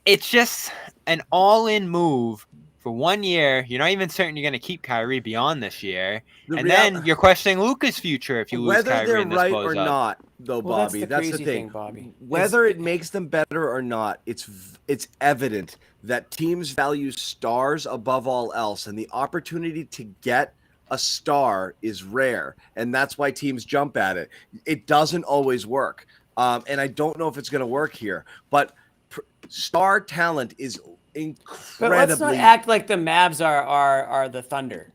it's just an all-in move for 1 year. You're not even certain you're going to keep Kyrie beyond this year. Then you're questioning Luka's future if you lose Kyrie in this whether they're right close or up. not, though, Bobby. That's the thing. Bobby. Whether it makes them better or not, it's evident that teams value stars above all else, and the opportunity to get a star is rare, and that's why teams jump at it. It doesn't always work, and I don't know if it's going to work here, but star talent is incredibly. But let's not act like the Mavs are the Thunder.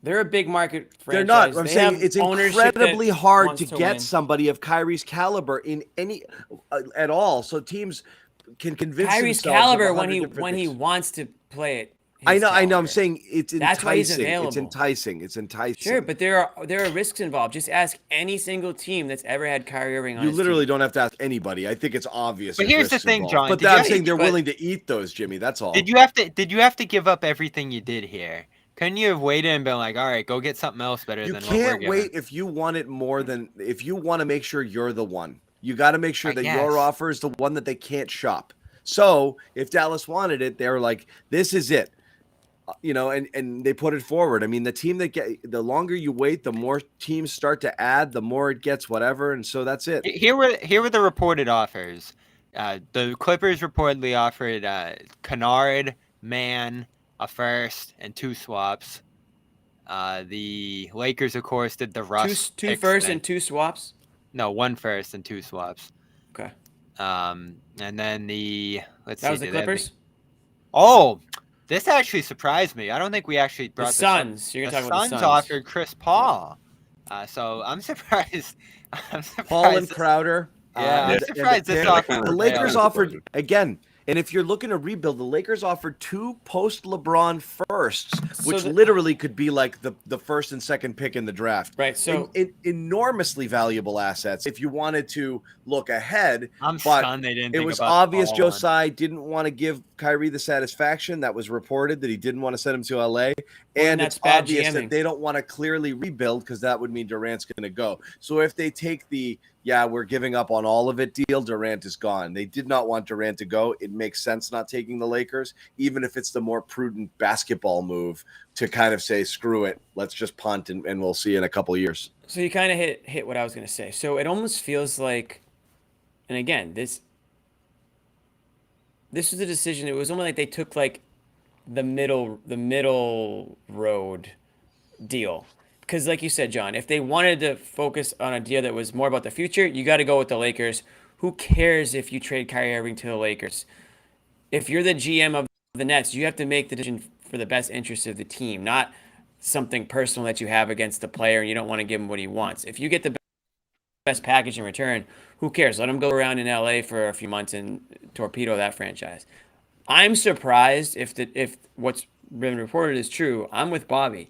They're a big market franchise. They're not. I'm They saying have it's ownership incredibly that hard wants to get win. somebody of Kyrie's caliber in any at all. So teams can convince Kyrie's themselves caliber of when he 100 different things. wants to play it. I know. I'm caliber. saying it's enticing. That's why he's available. It's enticing. Sure, but there are risks involved. Just ask any single team that's ever had Kyrie Irving on. You his literally team. don't have to ask anybody. I think it's obvious. But here's the thing, John. But I'm saying they're willing to eat those, Jimmy. That's all. Did you have to give up everything you did here? Couldn't you have waited and been like, all right, go get something else better than what we're can't giving? wait if you want it more than if you want to make sure you're the one. You got to make sure that your offer is the one that they can't shop. So if Dallas wanted it, they were like, this is it. And they put it forward. I mean, the longer you wait, the more teams start to add, the more it gets whatever. And so that's it. Here were the reported offers. The Clippers reportedly offered Kennard, Mann, a first, and 2 swaps. The Lakers, of course, did the Russ. Two firsts and 2 swaps? No, 1 first and 2 swaps. Okay. And then that was the Clippers? This actually surprised me. I don't think we actually brought the Suns. You're gonna talk about the Suns. Offered Chris Paul. So I'm surprised. Paul and Crowder. Yeah, I'm surprised this offer. The Lakers offered again. And if you're looking to rebuild, the Lakers offered 2 post-LeBron firsts, which literally could be like the first and second pick in the draft. Right. So enormously valuable assets if you wanted to look ahead. I'm stunned they didn't. It was obvious Josue didn't want to give Kyrie the satisfaction. That was reported that he didn't want to send him to LA. And it's obvious that they don't want to clearly rebuild because that would mean Durant's going to go. So if they take we're giving up on all of it deal, Durant is gone. They did not want Durant to go. It makes sense not taking the Lakers, even if it's the more prudent basketball move to kind of say, screw it, let's just punt and we'll see in a couple of years. So you kind of hit what I was going to say. So it almost feels like, and again, this was a decision. It was almost like they took like the middle road deal. Because, like you said, John, if they wanted to focus on a deal that was more about the future, you got to go with the Lakers. Who cares if you trade Kyrie Irving to the Lakers? If you're the GM of the Nets, you have to make the decision for the best interest of the team, not something personal that you have against the player and you don't want to give him what he wants. If you get the best package in return, who cares? Let him go around in LA for a few months and torpedo that franchise. I'm surprised if what's been reported is true. I'm with Bobby.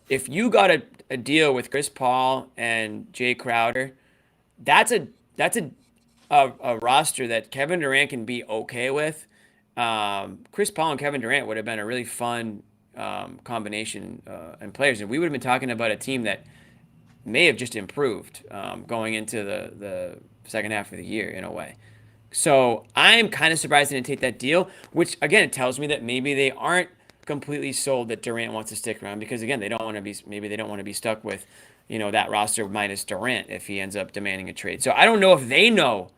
If you got a deal with Chris Paul and Jay Crowder, that's a roster that Kevin Durant can be okay with. Chris Paul and Kevin Durant would have been a really fun combination and players, and we would have been talking about a team that may have just improved going into the second half of the year in a way. So I am kind of surprised they didn't take that deal, which again tells me that maybe they aren't completely sold that Durant wants to stick around because again they don't want to be maybe they don't want to be stuck with that roster minus Durant if he ends up demanding a trade. So I don't know if they know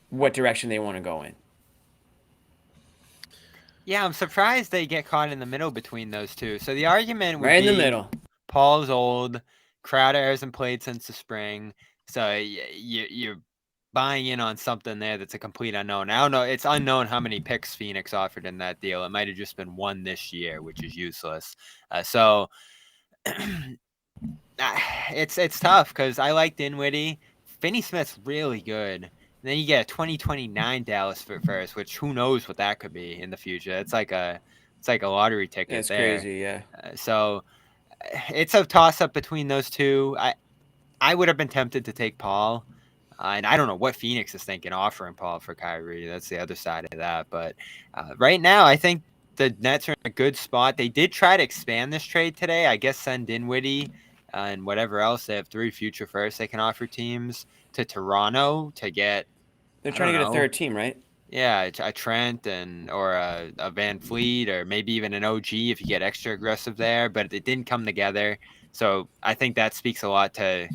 what direction they want to go in. Yeah, I'm surprised they get caught in the middle between those two. So the argument would Right in be the middle. Paul's old, Crowder hasn't played since the spring, so you're buying in on something there that's a complete unknown. I don't know. It's unknown how many picks Phoenix offered in that deal. It might have just been one this year, which is useless. So it's tough because I like Dinwiddie. Finney Smith's really good. And then you get a 2029 Dallas for first, which who knows what that could be in the future. It's like a lottery ticket. That's there. crazy, yeah. So it's a toss up between those two. I would have been tempted to take Paul. And I don't know what Phoenix is thinking offering Paul for Kyrie. That's the other side of that. But right now, I think the Nets are in a good spot. They did try to expand this trade today. I guess send Dinwiddie and whatever else. They have 3 future firsts they can offer teams to Toronto to get. They're trying to get a third team, right? Yeah, a Trent or a Van Fleet or maybe even an OG if you get extra aggressive there. But it didn't come together. So I think that speaks a lot to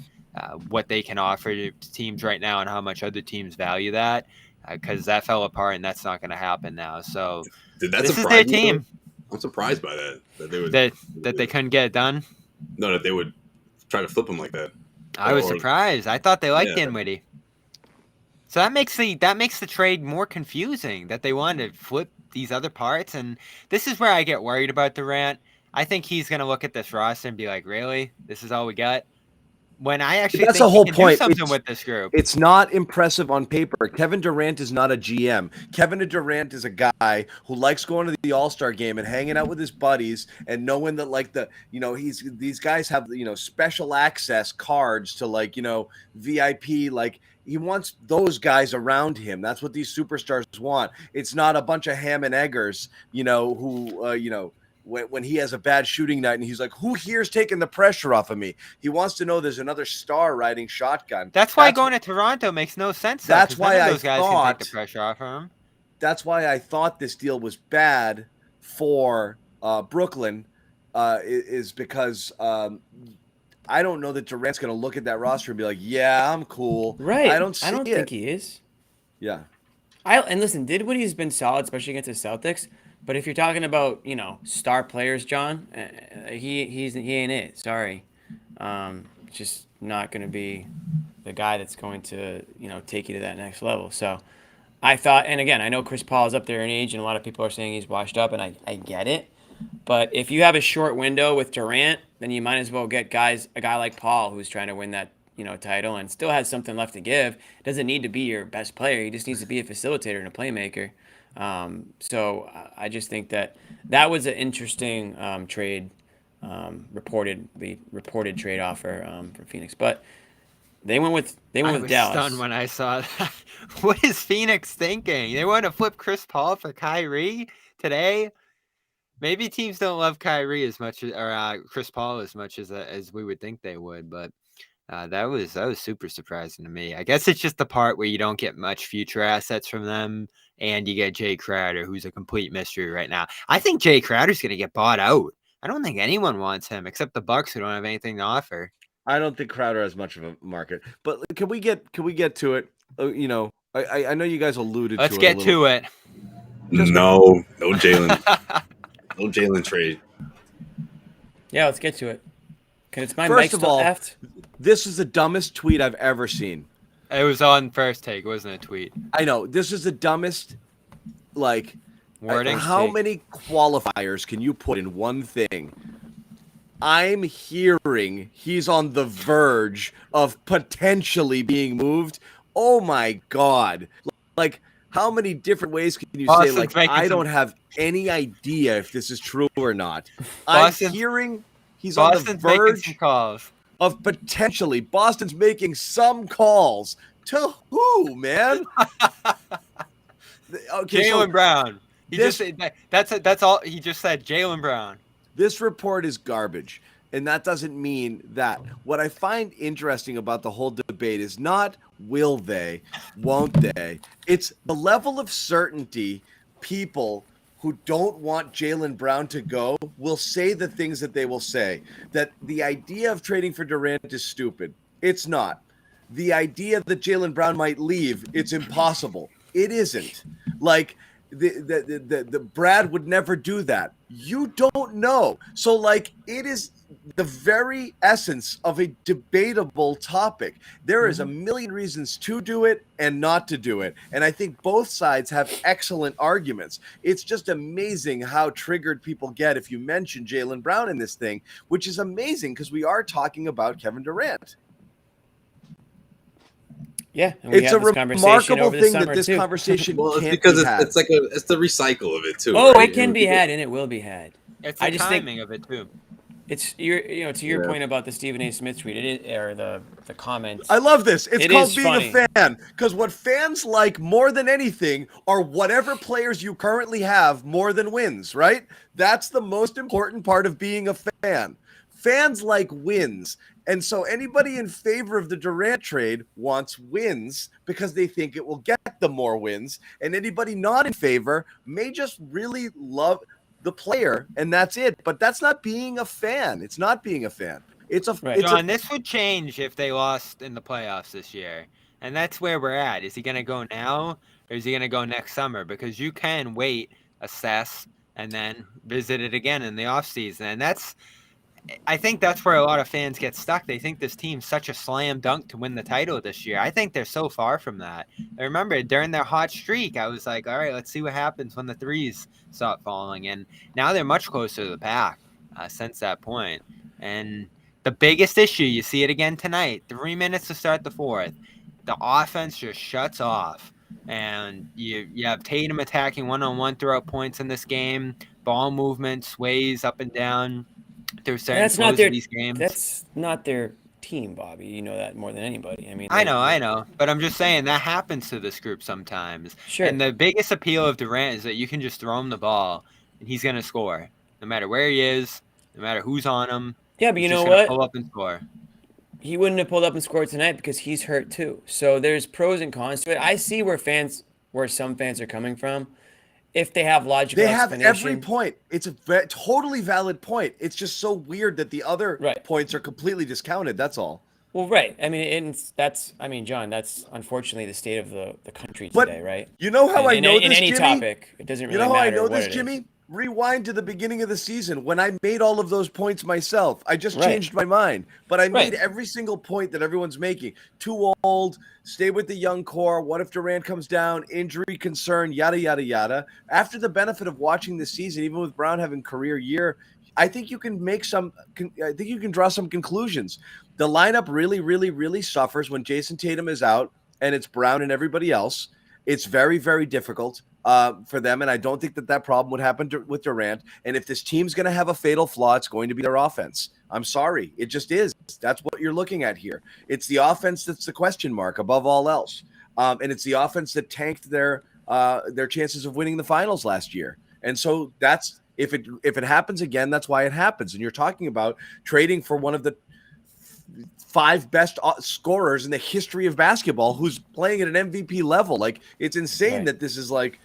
what they can offer to teams right now and how much other teams value that because that fell apart and that's not going to happen now. So this is their team. I'm surprised by that they would that they couldn't get it done. No, that they would try to flip him like that. I was surprised. I thought they liked Dinwiddie. So that makes the trade more confusing that they wanted to flip these other parts. And this is where I get worried about Durant. I think he's going to look at this roster and be like, really? This is all we got? When I actually That's think the whole he can point. do something with this group. It's not impressive on paper. Kevin Durant is not a GM. Kevin Durant is a guy who likes going to the All-Star game and hanging out with his buddies and knowing that these guys have special access cards to VIP he wants those guys around him. That's what these superstars want. It's not a bunch of ham and eggers, when he has a bad shooting night and he's like, who here's taking the pressure off of me? He wants to know there's another star riding shotgun. That's why going to Toronto makes no sense. That's why those guys can take the pressure off of him. That's why I thought this deal was bad for Brooklyn is because I don't know that Durant's going to look at that roster and be like, yeah, I'm cool. Right. I don't think he is. Yeah. And listen, Dinwiddie's been solid, especially against the Celtics. But if you're talking about, star players, John, he ain't it. Sorry. Just not going to be the guy that's going to, take you to that next level. So I thought, and again, I know Chris Paul is up there in age, and a lot of people are saying he's washed up, and I get it. But if you have a short window with Durant, then you might as well get a guy like Paul who's trying to win that, title and still has something left to give. Doesn't need to be your best player. He just needs to be a facilitator and a playmaker. So I just think that was an interesting trade, reported trade offer for Phoenix. But they went with Dallas. I was stunned when I saw that. What is Phoenix thinking? They want to flip Chris Paul for Kyrie today? Maybe teams don't love Kyrie as much or Chris Paul as much as we would think they would, but that was super surprising to me. I guess it's just the part where you don't get much future assets from them, and you get Jay Crowder, who's a complete mystery right now. I think Jay Crowder's going to get bought out. I don't think anyone wants him except the Bucks, who don't have anything to offer. I don't think Crowder has much of a market. But can we get to it? I know you guys alluded Let's to get it. to it. No Jalen. No Jalen trade. Yeah, let's get to it. Can it's my First mic of still all, effed? This is the dumbest tweet I've ever seen. It was on First Take. It wasn't a tweet. I know. This is the dumbest, like, Wording. how many qualifiers can you put in one thing? I'm hearing he's on the verge of potentially being moved. Oh my God. Like, how many different ways can you Boston's say, like, making I some- don't have any idea if this is true or not? Boston's- I'm hearing he's on the Boston's making some verge calls. of potentially Boston's making some calls. To who, man? Okay, Jalen Brown. He this- just that's all he just said. Jalen Brown. This report is garbage. And that doesn't mean that. What I find interesting about the whole debate is not will they, won't they. It's the level of certainty people who don't want Jalen Brown to go will say the things that they will say. That the idea of trading for Durant is stupid. It's not. The idea that Jalen Brown might leave, it's impossible. It isn't. Like, the Brad would never do that. You don't know. So, like, it is the very essence of a debatable topic. There is a million reasons to do it and not to do it. And I think both sides have excellent arguments. It's just amazing how triggered people get if you mention Jalen Brown in this thing, which is amazing because we are talking about Kevin Durant. Yeah, and we It's a had this conversation remarkable over the thing that summer, this too. conversation Well, it's can't because be had. it's like it's the recycle of it too. Oh, right? it can be had and it will be had. It's I the just think- timing of it too. It's to your Yeah. point about the Stephen A. Smith tweet, or the comments. I love this. It's It called is being funny. a fan because what fans like more than anything are whatever players you currently have more than wins, right? That's the most important part of being a fan. Fans like wins. And so anybody in favor of the Durant trade wants wins because they think it will get them more wins. And anybody not in favor may just really love the player, and that's it. But that's not being a fan. It's not being a fan. It's a Right. it's John, this would change if they lost in the playoffs this year. And that's where we're at. Is he going to go now or is he going to go next summer? Because you can wait, assess, and then visit it again in the offseason. And I think that's where a lot of fans get stuck. They think this team's such a slam dunk to win the title this year. I think they're so far from that. I remember during their hot streak, I was like, all right, let's see what happens when the threes stop falling. And now they're much closer to the pack since that point. And the biggest issue, you see it again tonight, 3 minutes to start the fourth. The offense just shuts off. And you have Tatum attacking one-on-one throughout points in this game. Ball movement sways up and down through certain That's not close their of these games. That's not their team, Bobby. You know that more than anybody. I mean, I know. But I'm just saying that happens to this group sometimes. Sure. And the biggest appeal of Durant is that you can just throw him the ball and he's going to score. No matter where he is, no matter who's on him. Yeah, but you he's know just gonna what? Pull up and score. He wouldn't have pulled up and scored tonight because he's hurt too. So there's pros and cons to it. I see where some fans are coming from. If they have logical They have explanation. every point. It's a totally valid point. It's just so weird that the other Right. points are completely discounted. That's all. Well, right. I mean, John, that's unfortunately the state of the country But today, right? You know how I know in this, any Jimmy? topic, it doesn't really You know how I matter know what this, it is. Jimmy? Rewind to the beginning of the season when I made all of those points myself. I just Right. changed my mind, but I made Right. every single point that everyone's making. Too old, stay with the young core. What if Durant comes down? Injury concern, yada, yada, yada. After the benefit of watching this season, even with Brown having career year, I think you can draw some conclusions. The lineup really, really, really suffers when Jason Tatum is out and it's Brown and everybody else. It's very, very difficult for them, and I don't think that problem would happen with Durant. And if this team's going to have a fatal flaw, it's going to be their offense. I'm sorry. It just is. That's what you're looking at here. It's the offense that's the question mark above all else. And it's the offense that tanked their chances of winning the finals last year. And so that's if it happens again, that's why it happens. And you're talking about trading for one of the 5 best scorers in the history of basketball who's playing at an MVP level. Like, it's insane Right. that this is like,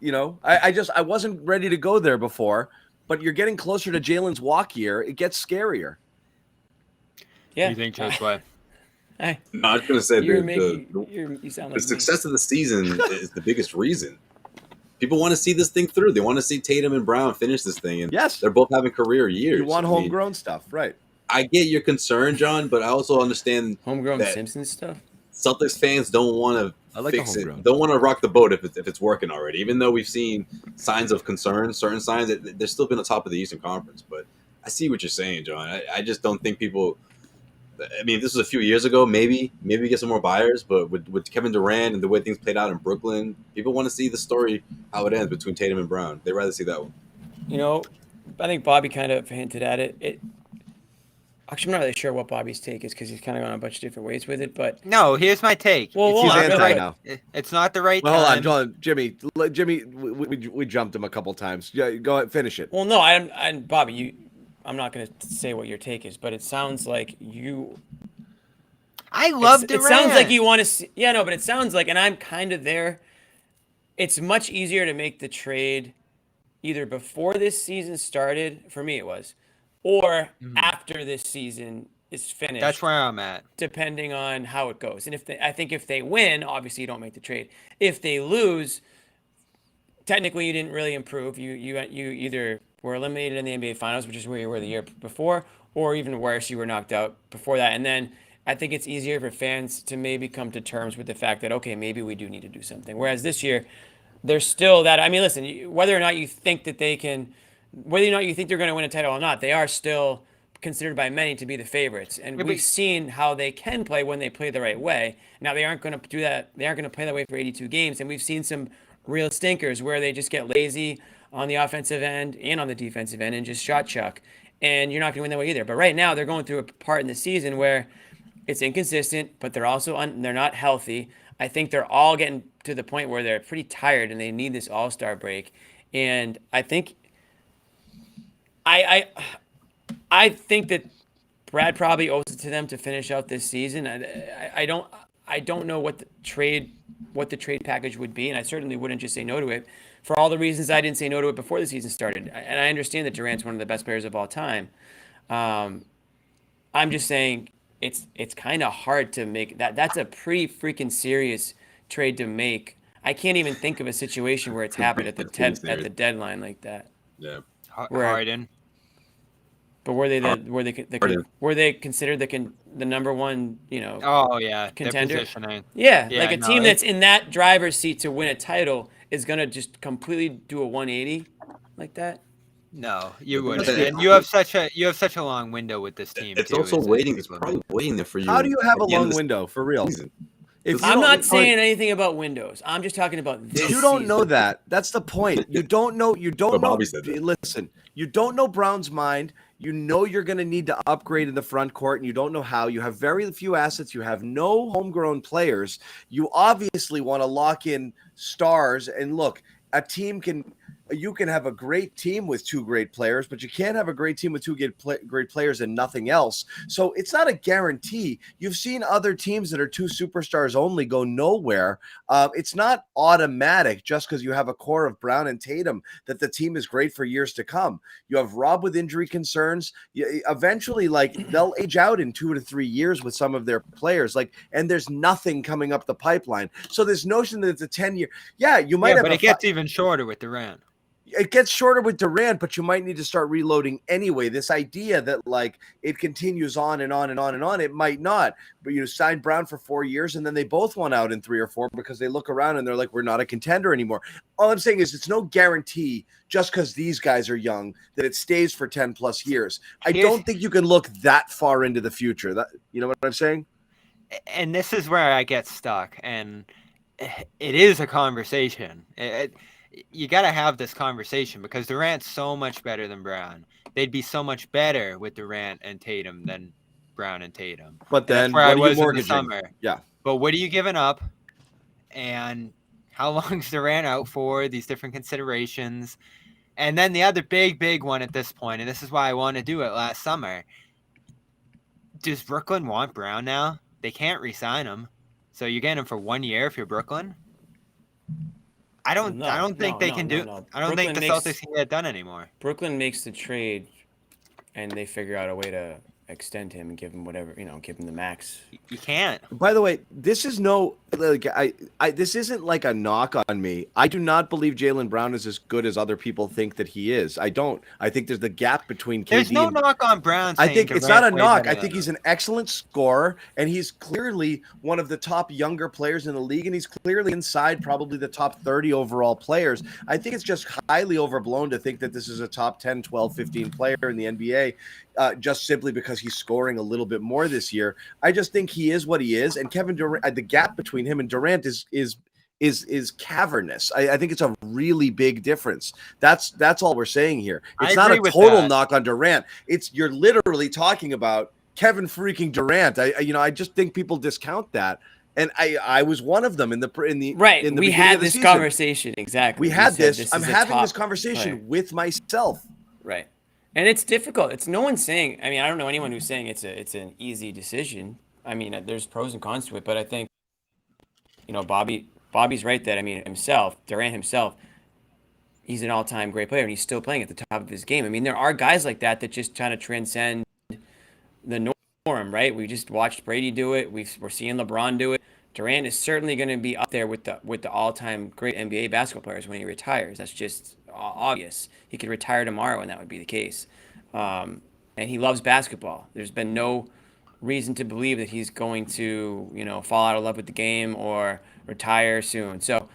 I wasn't ready to go there before, but you're getting closer to Jalen's walk year. It gets scarier. Yeah. What do you think, Josue? Hey, No, I was going to say you sound the like me. success of the season is the biggest reason. People want to see this thing through. They want to see Tatum and Brown finish this thing, and Yes. they're both having career years. You want homegrown stuff, right? I get your concern, John, but I also understand Homegrown that Simpsons stuff. Celtics fans don't want I to like fix a it. homegrown. Don't want to rock the boat if it's working already. Even though we've seen signs of concern, certain signs that they're still been on top of the Eastern Conference. But I see what you're saying, John. I just don't think people. I mean, if this was a few years ago, maybe we get some more buyers. But with Kevin Durant and the way things played out in Brooklyn, people want to see the story how it ends between Tatum and Brown. They'd rather see that one. You know, I think Bobby kind of hinted at it. Actually, I'm not really sure what Bobby's take is because he's kind of gone a bunch of different ways with it. But No, here's my take. Well, It's hold not on, the real right. quick. It's not the right Well, hold time. on, John, Jimmy, we jumped him a couple times. Yeah, go ahead, finish it. well, no, I'm Bobby. I'm not going to say what your take is, but it sounds like you. I love It Durant. sounds like you want to see. Yeah, no, but it sounds like, and I'm kind of there. It's much easier to make the trade either before this season started, for me it was, or after this season is finished. That's where I'm at. Depending on how it goes. And I think if they win, obviously you don't make the trade. If they lose, technically you didn't really improve. You either were eliminated in the NBA Finals, which is where you were the year before, or even worse, you were knocked out before that. And then I think it's easier for fans to maybe come to terms with the fact that, okay, maybe we do need to do something. Whereas this year, there's still that. I mean, listen, whether or not you think that they can, whether or not you think they're going to win a title or not, they are still considered by many to be the favorites. And we've seen how they can play when they play the right way. Now, they aren't going to do that. They aren't going to play that way for 82 games. And we've seen some real stinkers where they just get lazy on the offensive end and on the defensive end and just shot chuck. And you're not going to win that way either. But right now, they're going through a part in the season where it's inconsistent, but they're also they're not healthy. I think they're all getting to the point where they're pretty tired and they need this All-Star break. And I think I think that Brad probably owes it to them to finish out this season. I don't know what the trade package would be, and I certainly wouldn't just say no to it for all the reasons I didn't say no to it before the season started. And I understand that Durant's one of the best players of all time. I'm just saying it's kind of hard to make that. That's a pretty freaking serious trade to make. I can't even think of a situation where it's happened at the deadline like that. Yeah. Harden. But were they considered the number one, Oh yeah, contender? their positioning. Yeah, Yeah, like a no, team that's in that driver's seat to win a title is gonna just completely do a 180 like that. No, you wouldn't. Okay. And you have such a long window with this team. It's too, also as waiting. It's people probably waiting there for you. How do you have a at the end long of the window for real? season. If you I'm don't- not saying anything about Windows. I'm just talking about this. You don't season. know that. That's the point. You don't know. You don't But know. Bobby said that. Listen, you don't know Brown's mind. You know you're going to need to upgrade in the front court, and you don't know how. You have very few assets. You have no homegrown players. You obviously want to lock in stars. And look, a team you can have a great team with two great players, but you can't have a great team with two great players and nothing else. So it's not a guarantee. You've seen other teams that are two superstars only go nowhere. It's not automatic just because you have a core of Brown and Tatum that the team is great for years to come. You have Rob with injury concerns. Eventually, they'll age out in 2 to 3 years with some of their players. And there's nothing coming up the pipeline. So this notion that it's a 10-year, you might have. But it gets even shorter with Durant. It gets shorter with Durant, but you might need to start reloading anyway. This idea that it continues on and on and on and on, it might not. But you sign Brown for 4 years, and then they both want out in 3 or 4 because they look around and they're like, we're not a contender anymore. All I'm saying is it's no guarantee just because these guys are young that it stays for 10 plus years. I don't think you can look that far into the future. That, you know what I'm saying? And this is where I get stuck, and it is a conversation. You got to have this conversation because Durant's so much better than Brown. They'd be so much better with Durant and Tatum than Brown and Tatum. But then, that's where I what are you was in the mortgaging? summer. Yeah. But what are you giving up? And how long is Durant out for? These different considerations. And then the other big one at this point, and this is why I want to do it last summer. Does Brooklyn want Brown now? They can't re-sign him. So you're getting him for 1 year if you're Brooklyn? I don't think they can do. I don't think the Celtics can get it done anymore. Brooklyn makes the trade, and they figure out a way extend him and give him whatever, give him the max. You can't. By the way, this is this isn't like a knock on me. I do not believe Jalen Brown is as good as other people think that he is. I don't. I think there's the gap between KD. There's no knock on Brown. I think saying it's not a Durant knock. way I better think than he's him. an excellent scorer, and he's clearly one of the top younger players in the league, and he's clearly inside probably the top 30 overall players. I think it's just highly overblown to think that this is a top 10, 12, 15 player in the NBA. Just simply because he's scoring a little bit more this year. I just think he is what he is, and Kevin Durant, the gap between him and Durant is cavernous. I think it's a really big difference. That's all we're saying here. It's not a total knock on Durant. You're literally talking about Kevin freaking Durant. I just think people discount that. And I was one of them in the right. In the we had this conversation exactly. We had this. I'm having this conversation with myself. Right. And it's difficult. It's no one's saying. I mean, I don't know anyone who's saying it's an easy decision. I mean, there's pros and cons to it, but I think, Bobby's right that Durant himself, he's an all-time great player, and he's still playing at the top of his game. I mean, there are guys like that just trying to transcend the norm, right? We just watched Brady do it. We're seeing LeBron do it. Durant is certainly going to be up there with the all-time great NBA basketball players when he retires. That's just obvious. He could retire tomorrow, and that would be the case. And he loves basketball. There's been no reason to believe that he's going to, fall out of love with the game or retire soon. So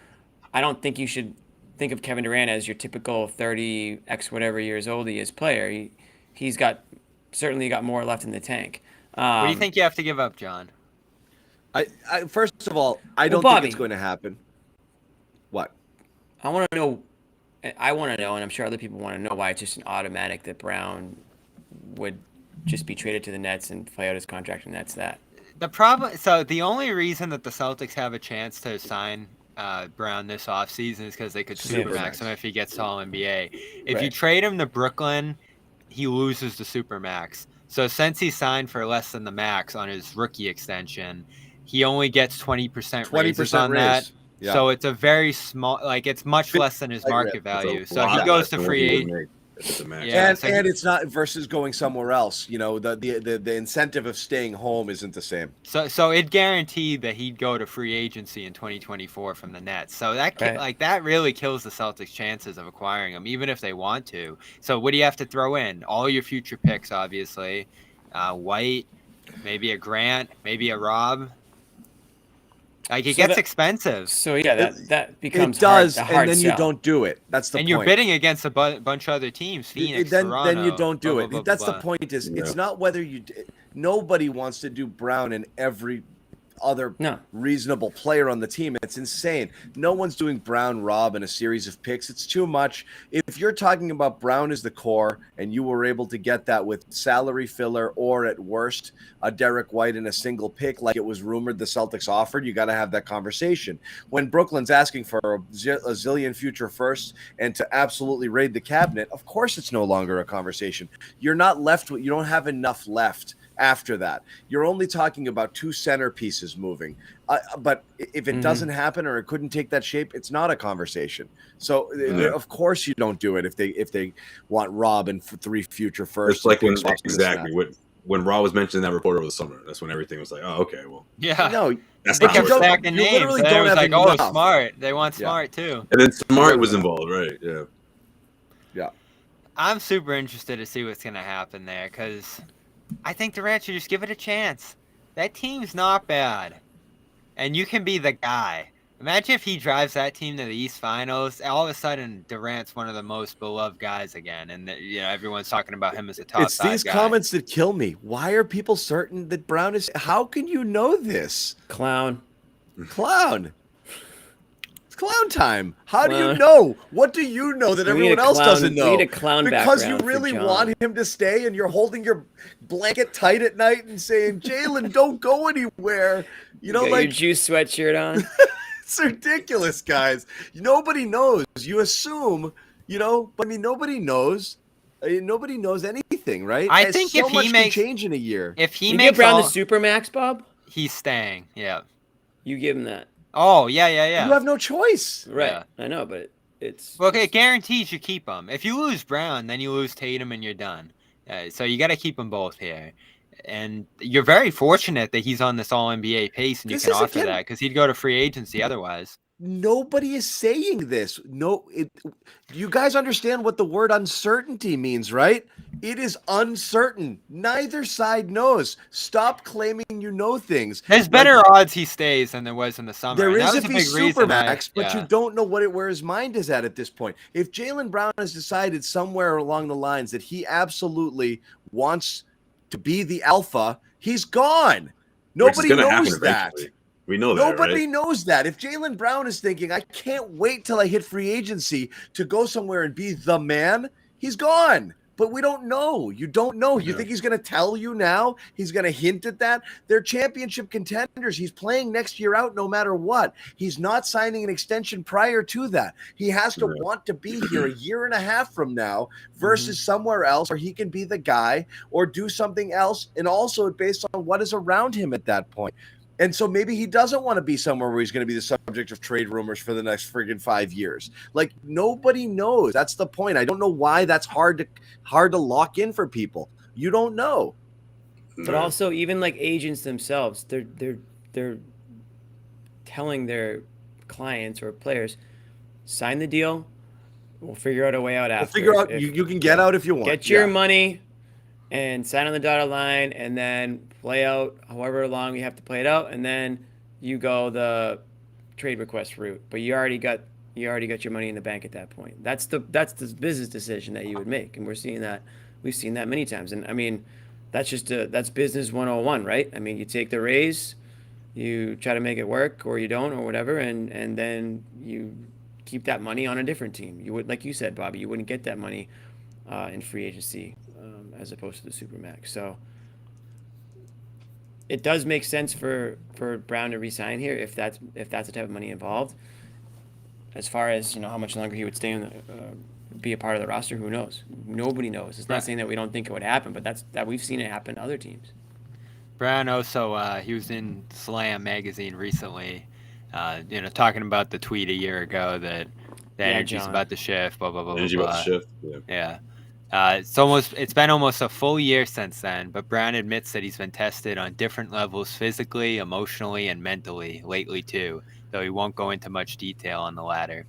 I don't think you should think of Kevin Durant as your typical 30 X whatever years old he is player. He's certainly got more left in the tank. What do you think you have to give up, John? I first of all, I don't think it's going to happen. What? I want to know, and I'm sure other people want to know why it's just an automatic that Brown would just be traded to the Nets and play out his contract, and that's that. The only reason that the Celtics have a chance to sign Brown this offseason is because they could Supermax him if he gets to All-NBA. If you trade him to Brooklyn, he loses the Supermax. So since he signed for less than the max on his rookie extension, he only gets 20% raises on that. Yeah. So it's a very small, it's much less than his market value. So he goes to free agent. Yeah, and it's not versus going somewhere else. The incentive of staying home isn't the same. So it guaranteed that he'd go to free agency in 2024 from the Nets. So that that really kills the Celtics' chances of acquiring him, even if they want to. So what do you have to throw in? All your future picks, obviously. White, maybe a Grant, maybe a Rob. It gets expensive. So yeah, that becomes it does, hard and then sell. you don't do it. That's the point. And you're bidding against a bunch of other teams, Phoenix, Toronto. Then you don't do it. That's the point. It's not whether you. Nobody wants to do Brown and every other reasonable player on the team. It's insane. No one's doing Brown, Rob, and a series of picks. It's too much. If you're talking about Brown as the core and you were able to get that with salary filler or at worst a Derrick White in a single pick like it was rumored the Celtics offered, you got to have that conversation. When Brooklyn's asking for a zillion future firsts and to absolutely raid the cabinet, of course it's no longer a conversation. You're not left with, you don't have enough left. After that, you're only talking about two centerpieces moving. But if it doesn't happen or it couldn't take that shape, it's not a conversation. So of course you don't do it if they want Rob and three future firsts. It's like when Rob was mentioned in that report over the summer. That's when everything was like, oh, okay, well, yeah, no, that's not stacking names. Literally don't have like, enough. Oh, Smart. They want Smart too. And then Smart was involved, right? Yeah, yeah. I'm super interested to see what's gonna happen there because I think Durant should just give it a chance. That team's not bad. And you can be the guy. Imagine if he drives that team to the East Finals. All of a sudden, Durant's one of the most beloved guys again. And everyone's talking about him as a top 5 guy. It's these comments that kill me. Why are people certain that Brown is... How can you know this? Clown. It's clown time. How do you know? What do you know that everyone else doesn't know? We need a clown because you really want him to stay and you're holding your blanket tight at night and saying, Jalen, don't go anywhere. You know, your Juice sweatshirt on. It's ridiculous, guys. Nobody knows. You assume, but I mean, nobody knows. Nobody knows anything, right? I think so if much he makes can change in a year. If he you makes give Brown the Supermax, Bob, he's staying. Yeah. You give him that. Oh, yeah. You have no choice. Right. Yeah. I know, but it's... Well, it guarantees you keep him. If you lose Brown, then you lose Tatum and you're done. So you got to keep them both here. And you're very fortunate that he's on this All-NBA pace and you This can is, offer again, that because he'd go to free agency otherwise. Nobody is saying this. No, you guys understand what the word uncertainty means, right? It is uncertain. Neither side knows. Stop claiming you know things. There's better odds he stays than there was in the summer. There and is that was if a he's big reason Supermax, but you yeah. don't know where his mind is at this point. If Jalen Brown has decided somewhere along the lines that he absolutely wants to be the alpha, he's gone. Nobody knows that. We know that, Nobody right? knows that. If Jalen Brown is thinking, I can't wait till I hit free agency to go somewhere and be the man, he's gone. But we don't know. You don't know. You think he's going to tell you now? He's going to hint at that? They're championship contenders. He's playing next year out no matter what. He's not signing an extension prior to that. He has to want to be here a year and a half from now versus somewhere else where he can be the guy or do something else. And also based on what is around him at that point. And so maybe he doesn't want to be somewhere where he's going to be the subject of trade rumors for the next friggin' 5 years. Like, nobody knows. That's the point. I don't know why that's hard to lock in for people. You don't know. But also, even like agents themselves, they're telling their clients or players, sign the deal. We'll figure out a way out after. We'll figure out. You can get out if you want. Get your money and sign on the dotted line, and then play out however long you have to play it out, and then you go the trade request route. But you already got your money in the bank at that point. That's the business decision that you would make, and we've seen that many times. And I mean, that's business 101, right? I mean, you take the raise, you try to make it work, or you don't, or whatever, and then you keep that money on a different team. You would, like you said, Bobby, you wouldn't get that money in free agency as opposed to the Supermax. So it does make sense for Brown to resign here if that's the type of money involved. As far as how much longer he would stay in be a part of the roster, who knows? Nobody knows. It's not saying that we don't think it would happen, but that we've seen it happen to other teams. Brown also he was in Slam magazine recently, talking about the tweet a year ago that the energy's about to shift, blah blah blah. Energy blah, about to shift. Yeah. It's been almost a full year since then, but Brown admits that he's been tested on different levels physically, emotionally, and mentally lately too, though he won't go into much detail on the latter.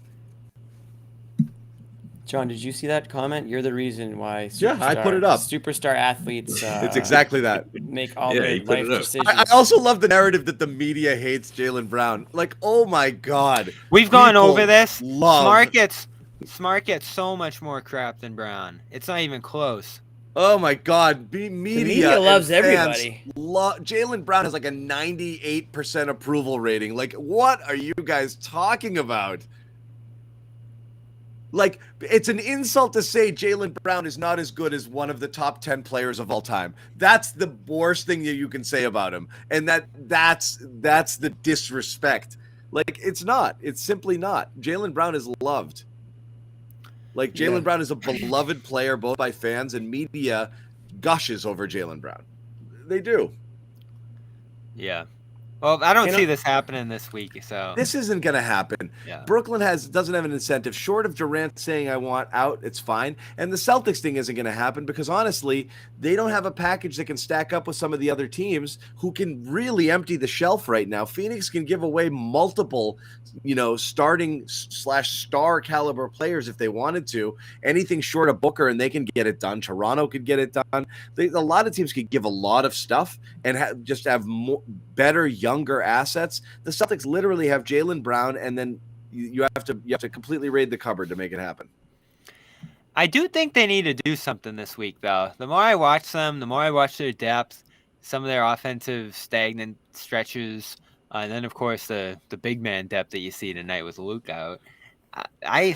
John, did you see that comment? You're the reason why I put it up. Superstar athletes it's exactly that. Make all their life decisions. I also love the narrative that the media hates Jalen Brown. Like, oh my God. We've gone over this. Smart gets so much more crap than Brown. It's not even close. Oh my God. The media loves everybody. Jalen Brown has like a 98% approval rating. Like, what are you guys talking about? Like, it's an insult to say Jalen Brown is not as good as one of the top 10 players of all time. That's the worst thing that you can say about him. And that's the disrespect. Like, it's not. It's simply not. Jalen Brown is loved. Like, Jalen Brown is a beloved player, both by fans and media gushes over Jalen Brown. They do. Yeah. Well, I don't see this happening this week, so this isn't going to happen. Yeah. Brooklyn doesn't have an incentive. Short of Durant saying I want out, it's fine. And the Celtics thing isn't going to happen because honestly, they don't have a package that can stack up with some of the other teams who can really empty the shelf right now. Phoenix can give away multiple, starting / star caliber players if they wanted to. Anything short of Booker and they can get it done. Toronto could get it done. A lot of teams could give a lot of stuff and just have better younger assets. The Celtics literally have Jalen Brown, and then you have to completely raid the cupboard to make it happen. I do think they need to do something this week, though. The more I watch them, the more I watch their depth, some of their offensive stagnant stretches, and then of course the big man depth that you see tonight with Luke out. I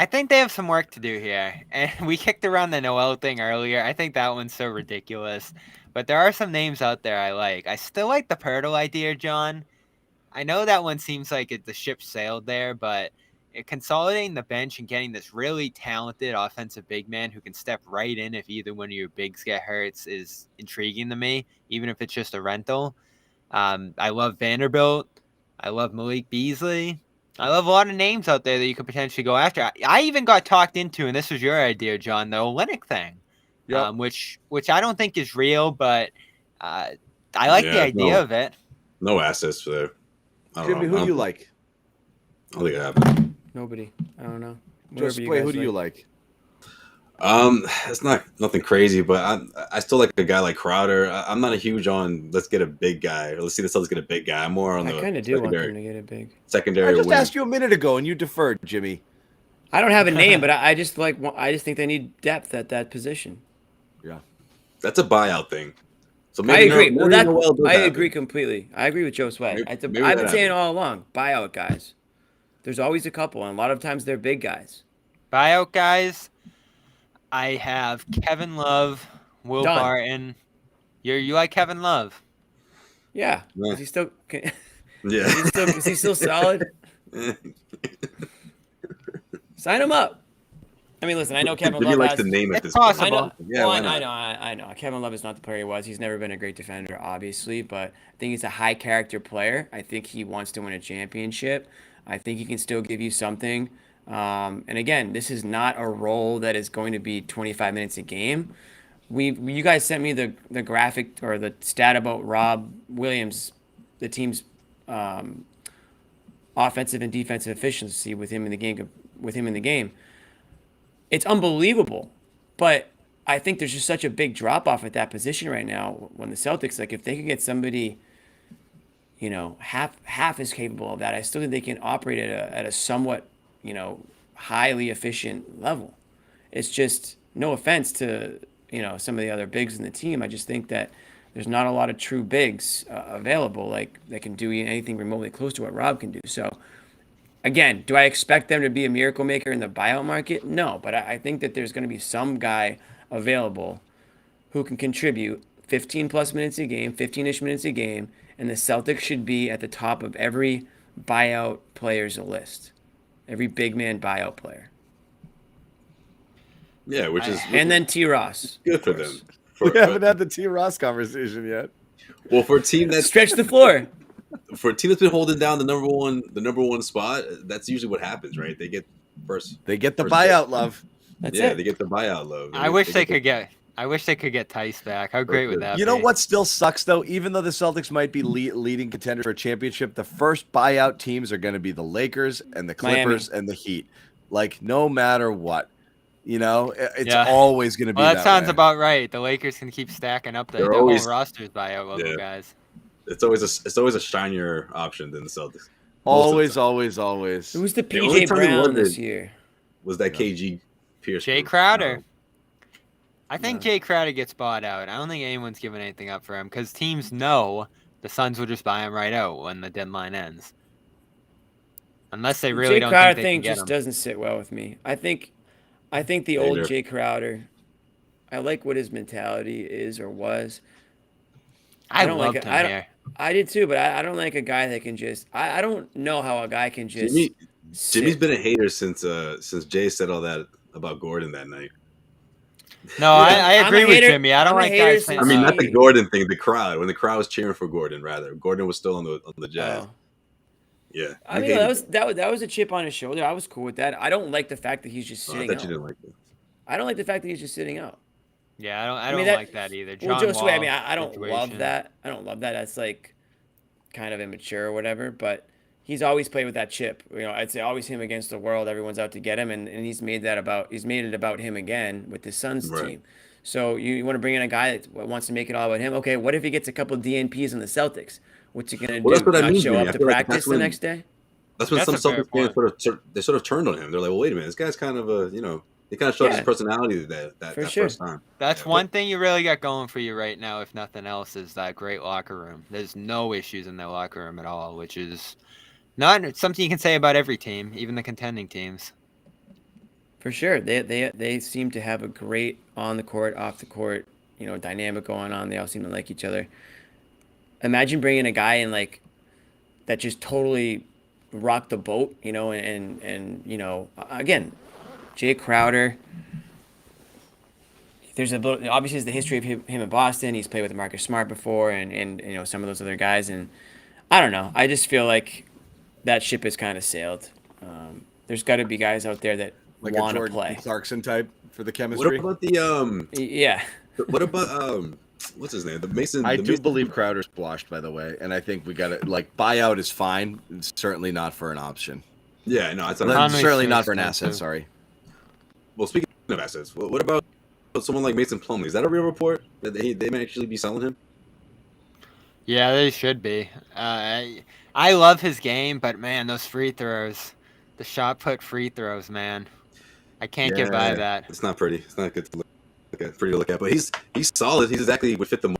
think they have some work to do here, and we kicked around the Noel thing earlier. I think that one's so ridiculous. But there are some names out there I like. I still like the Pirtle idea, John. I know that one seems like the ship sailed there, but consolidating the bench and getting this really talented offensive big man who can step right in if either one of your bigs get hurt is intriguing to me, even if it's just a rental. I love Vanderbilt. I love Malik Beasley. I love a lot of names out there that you could potentially go after. I even got talked into, and this was your idea, John, the Olynyk thing. Yep. which I don't think is real, but I like the idea of it. No assets there. I don't Jimmy, know. who do you like? I don't think it happened. Nobody. I don't know. Just play. Who do you like? It's nothing crazy, but I still like a guy like Crowder. I'm not a huge on let's get a big guy or let's see the Celtics get a big guy. I'm more on I the kind of do want them to get it big. secondary. I just wing. asked you a minute ago, and you deferred, Jimmy. I don't have a name, but I just think they need depth at that position. Yeah. That's a buyout thing. So I maybe agree. maybe Noel does I happen. agree completely. I agree with Josue. I've maybe been that saying happens. all along, buyout guys. There's always a couple, and a lot of times they're big guys. Buyout guys. I have Kevin Love, Will Done. Barton. You like Kevin Love? Yeah. Yeah. Is he still? Yeah. Is he still solid? Sign him up. I mean, listen. I know Kevin Jimmy Love likes has. the name at It's this possible. I know. point. Yeah, Well, why I not? know. I know. Kevin Love is not the player he was. He's never been a great defender, obviously, but I think he's a high character player. I think he wants to win a championship. I think he can still give you something. And again, this is not a role that is going to be 25 minutes a game. You guys sent me the graphic or the stat about Rob Williams, the team's offensive and defensive efficiency with him in the game. It's unbelievable, but I think there's just such a big drop off at that position right now. When the Celtics, like, if they could get somebody, half as capable of that, I still think they can operate at a somewhat, highly efficient level. It's just no offense to some of the other bigs in the team. I just think that there's not a lot of true bigs available like that can do anything remotely close to what Rob can do. So. Again, do I expect them to be a miracle maker in the buyout market? No, but I think that there's going to be some guy available who can contribute 15 plus minutes a game, 15-ish minutes a game, and the Celtics should be at the top of every buyout player's list, every big man buyout player. Yeah, which is And then T. Ross. good for them. We haven't had the T. Ross conversation yet. Well, for a team that's Stretch the floor. for a team that's been holding down the number one spot, that's usually what happens, right? They get first. They get the first buyout pick. love. That's Yeah, it. they get the buyout love. I wish they could get Tice back. How great would that be? You know what still sucks, though? Even though the Celtics might be leading contenders for a championship, the first buyout teams are going to be the Lakers and the Clippers and the Heat. Like, no matter what. It's always going to be Well, that sounds way. about right. The Lakers can keep stacking up their whole roster's buyout level guys. It's always a shinier option than the Celtics. Always. Who's the only PJ time he Brown won this it- year? Was that KG Pierce? Jay group. Crowder. I think Jay Crowder gets bought out. I don't think anyone's giving anything up for him because teams know the Suns will just buy him right out when the deadline ends. Unless they really Jay don't Crowder think they thing can get just him. doesn't sit well with me. I think the old Either. Jay Crowder. I like what his mentality is or was. I don't loved like it. him here. I did too, but I don't like a guy that can just. I don't know how a guy can just. Jimmy's been a hater since Jay said all that about Gordon that night. No, I agree with Jimmy. I don't like guys saying. I mean, not the Gordon thing. The crowd, when the crowd was cheering for Gordon, rather Gordon was still on the Jazz. Oh. Yeah, I mean, that was a chip on his shoulder. I was cool with that. I don't like the fact that he's just I sitting thought out. you didn't like that. I don't like the fact that he's just sitting out. Yeah, I don't like that either. Well, John Josue, I Wall mean, I don't love situation. that. I don't love that. That's like kind of immature or whatever. But he's always played with that chip. I'd say always him against the world. Everyone's out to get him, and he's made it about him again with the Suns team. So you want to bring in a guy that wants to make it all about him. Okay, what if he gets a couple of DNPs in the Celtics? What's he gonna do? That's what I Not mean, show Jimmy. up I to feel like practice that's the when- next day? That's when That's some a fair Celtics fans they sort of turned on him. They're like, well, wait a minute, this guy's kind of he kind of showed his personality that sure. first time. That's one thing you really got going for you right now, if nothing else, is that great locker room. There's no issues in their locker room at all, which is not something you can say about every team, even the contending teams. For sure, they seem to have a great on the court, off the court, dynamic going on. They all seem to like each other. Imagine bringing a guy in like that just totally rocked the boat, and again, Jay Crowder. There's obviously the history of him in Boston. He's played with Marcus Smart before, and some of those other guys. And I don't know. I just feel like that ship has kind of sailed. There's got to be guys out there that like want a to Jordan play. Clarkson type for the What chemistry. about the Yeah. What about what's his name? The Mason. I the do Mason, believe Crowder's washed, by the way, and I think we got to like buyout is fine. It's certainly not for an option. Yeah, no, it's Conley's not. Certainly not first for an then, asset. too. Sorry. Well, speaking of assets, what about someone like Mason Plumlee? Is that a real report that they may actually be selling him? Yeah, they should be. I love his game, but man, those free throws, the shot put free throws, man, I can't get by that. It's not pretty. It's not good to look at. Pretty to look at, but he's solid. He's exactly would fit the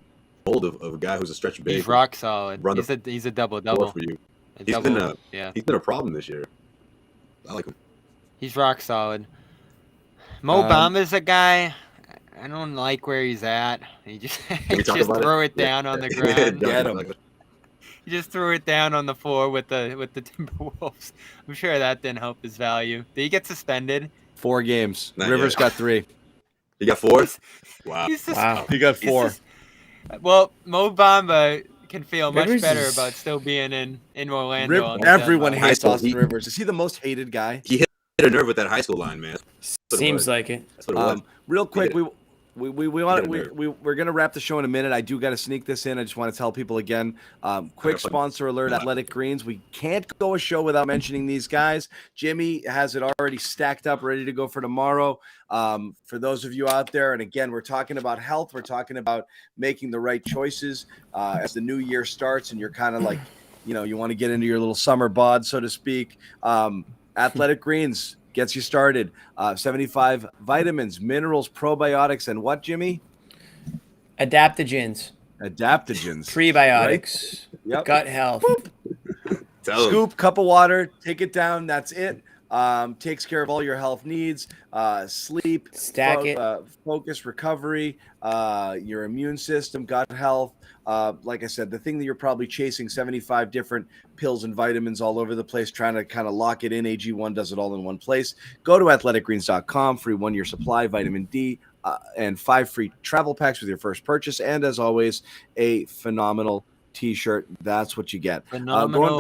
mold of a guy who's a stretch big. He's rock solid. Run He's a double floor double. for you. A He's double, been yeah. He's been a problem this year. I like him. He's rock solid. Mo Bamba's a guy. I don't like where he's at. He just we talk just about throw it? it down on the Yeah. ground. Get him. He just threw it down on the floor with the Timberwolves. I'm sure that didn't help his value. Did he get suspended? 4 games. Not Rivers yet. got 3. He got 4. Wow. He's just, Wow. He got he's 4. just- well, Mo Bamba can feel much Rivers better is- about still being in Orlando. on the Everyone deadline. hates High school. Austin Rivers. Is he the most hated guy? He hit a nerve with that high school line, man. That's what it Seems was. like it. That's what it was. Real quick, Yeah. we're gonna wrap the show in a minute. I do got to sneak this in. I just want to tell people again. Quick sponsor alert: Athletic Greens. We can't go a show without mentioning these guys. Jimmy has it already stacked up, ready to go for tomorrow. For those of you out there, and again, we're talking about health. We're talking about making the right choices as the new year starts, and you're kind of like, you want to get into your little summer bod, so to speak. Athletic Greens gets you started. 75 vitamins, minerals, probiotics, and what, Jimmy? Adaptogens, Adaptogens. prebiotics, Yep. gut health. Tell him. Scoop, cup of water, take it down. That's it. Takes care of all your health needs. Sleep, Stack it. focus, recovery, your immune system, gut health. Like I said, the thing that you're probably chasing 75 different pills and vitamins all over the place, trying to kind of lock it in. AG1 does it all in one place. Go to athleticgreens.com, free 1-year supply, vitamin D, and 5 free travel packs with your first purchase. And as always, a phenomenal t-shirt. That's what you get. Phenomenal.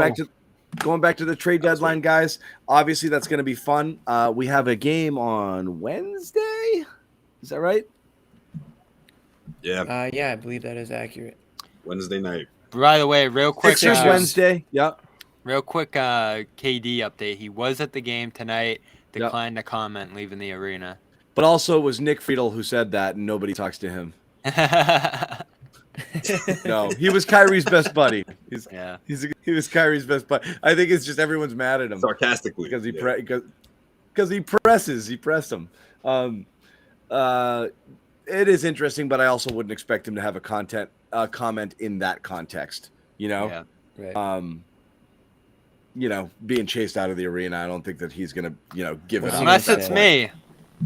Going back to the trade deadline, guys. Obviously, that's going to be fun. We have a game on Wednesday. Is that right? Yeah, Yeah, I believe that is accurate. Wednesday night. By the way, real quick, Sixers Wednesday. Yep. real quick, KD update. He was at the game tonight. Yep. Declined to comment, leaving the arena. But also, it was Nick Friedel who said that, and nobody talks to him. No, he was Kyrie's best buddy. Yeah. He was Kyrie's best buddy. I think it's just everyone's mad at him Sarcastically. because he yeah. because he presses. He pressed him. It is interesting, but I also wouldn't expect him to have a comment in that context. Yeah. Right. Being chased out of the arena. I don't think that he's gonna, give it up. Unless at that it's point. me.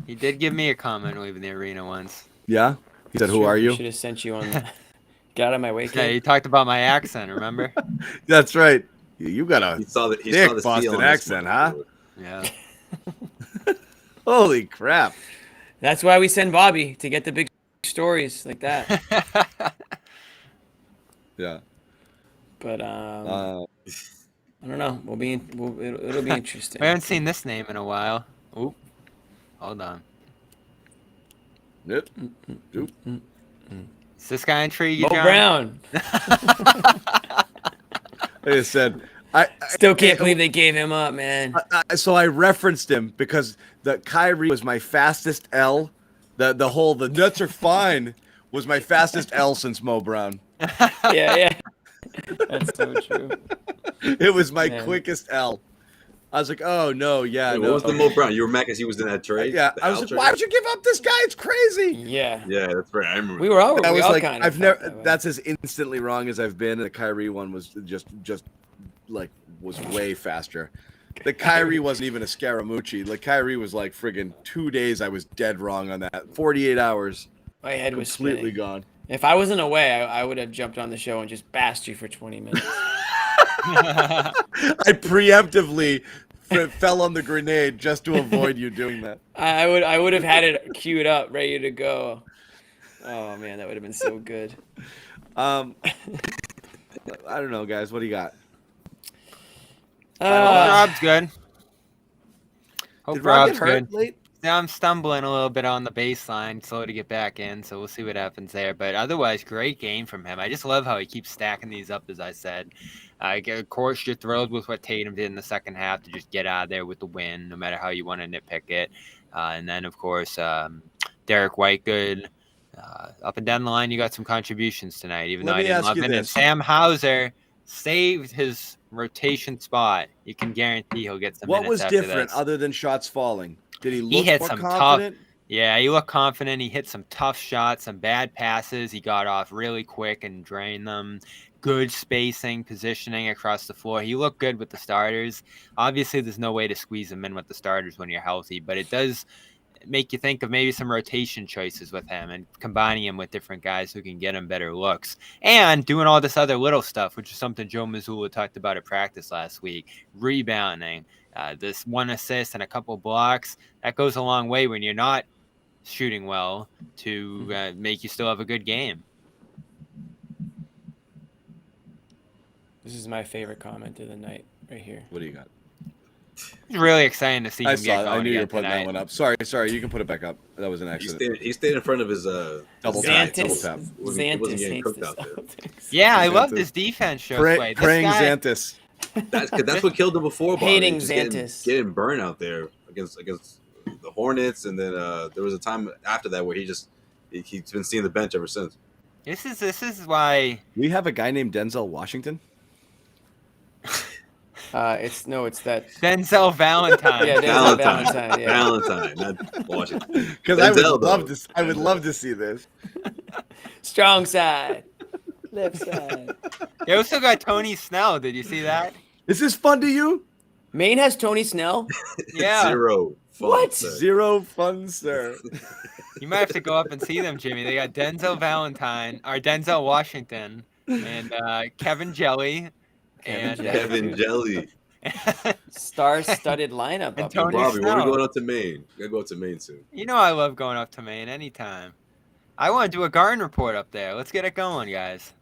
He did give me a comment leaving the arena once. Yeah. He said, "Who Sure, are you?" Should have sent you on. Get out of my way, Yeah, kid. he talked about my accent, remember? That's right. You got a He saw the thick seal Boston on this accent, one. huh? Yeah. Holy crap. That's why we send Bobby to get the big stories like that. Yeah. But I don't know. It'll be interesting. We haven't seen this name in a while. Oop. Hold on. Yep. Oop. Is this guy intrigued you, Mo John? Brown. Like I said, I Still can't believe they gave him up, man. so I referenced him because the Kyrie was my fastest L. The nuts are fine was my fastest L since Mo Brown. Yeah. That's so true. It was my Man. quickest L. I was like, oh no, yeah, Wait, no. what was the Mo Brown? You were mad because he was in that trade? Yeah, The I was Al like, trade? why would you give up this guy? It's crazy. Yeah. Yeah, that's right. I remember. We were all. I we was all like, kind of I've felt never. that way. That's as instantly wrong as I've been. The Kyrie one was just like was way faster. The Kyrie wasn't even a Scaramucci. Like Kyrie was like friggin' 2 days. I was dead wrong on that. 48 hours, My head was completely spinning. gone. If I wasn't away, I would have jumped on the show and just bashed you for 20 minutes. I preemptively fell on the grenade just to avoid you doing that. I would have had it queued up, ready to go. Oh man, that would have been so good. I don't know, guys. What do you got? Rob's good. Hope Did Rob Rob's get hurt good. late? Now I'm stumbling a little bit on the baseline, slow to get back in, so we'll see what happens there. But otherwise, great game from him. I just love how he keeps stacking these up, as I said. Of course, you're thrilled with what Tatum did in the second half to just get out of there with the win, no matter how you want to nitpick it. And then, of course, Derrick White, good. Up and down the line, you got some contributions tonight, even Let though I me didn't ask love you it. And this. Sam Hauser saved his rotation spot. You can guarantee he'll get some What minutes was after different this. other than shots falling? Did he He look hit more some confident? Yeah, he looked confident. He hit some tough shots, some bad passes. He got off really quick and drained them. Good spacing, positioning across the floor. He looked good with the starters. Obviously, there's no way to squeeze him in with the starters when you're healthy, but it does make you think of maybe some rotation choices with him and combining him with different guys who can get him better looks and doing all this other little stuff, which is something Joe Mazzulla talked about at practice last week. Rebounding, this 1 assist and a couple blocks, that goes a long way when you're not shooting well to make you still have a good game. This is my favorite comment of the night right here. What do you got? It's really exciting to see I him get saw it. going I knew you were again putting tonight. that one up. Sorry. You can put it back up. That was an accident. He stayed in front of his Double guy, tap. Double Xantis, tap. He wasn't Xantis getting hates cooked the out there. Celtics. Yeah, I love Xantis. this defense show. This Praying guy, Xantis. That's what killed him before. Bobby. Hating Just Xantis. getting burned out there against the Hornets, and then there was a time after that where he's been seeing the bench ever since. This is why We have a guy named Denzel Washington. It's that. Denzel Valentine. Yeah, Denzel Valentine. Yeah. Valentine, not Washington. Because I Denzel, would love though. to. I would love to see this. Strong side, left side. They also got Tony Snell. Did you see that? Is this fun to you? Maine has Tony Snell. Yeah. Zero. Fun, What? sir. Zero fun, sir. You might have to go up and see them, Jimmy. They got Denzel Valentine, or Denzel Washington, and Kevin Jelly. And Kevin Jelly. Star-studded lineup. And up here. Tony Bobby, when are we Snell. going up to Maine? We gotta go up to Maine soon. You know I love going up to Maine anytime. I want to do a Garden Report up there. Let's get it going, guys.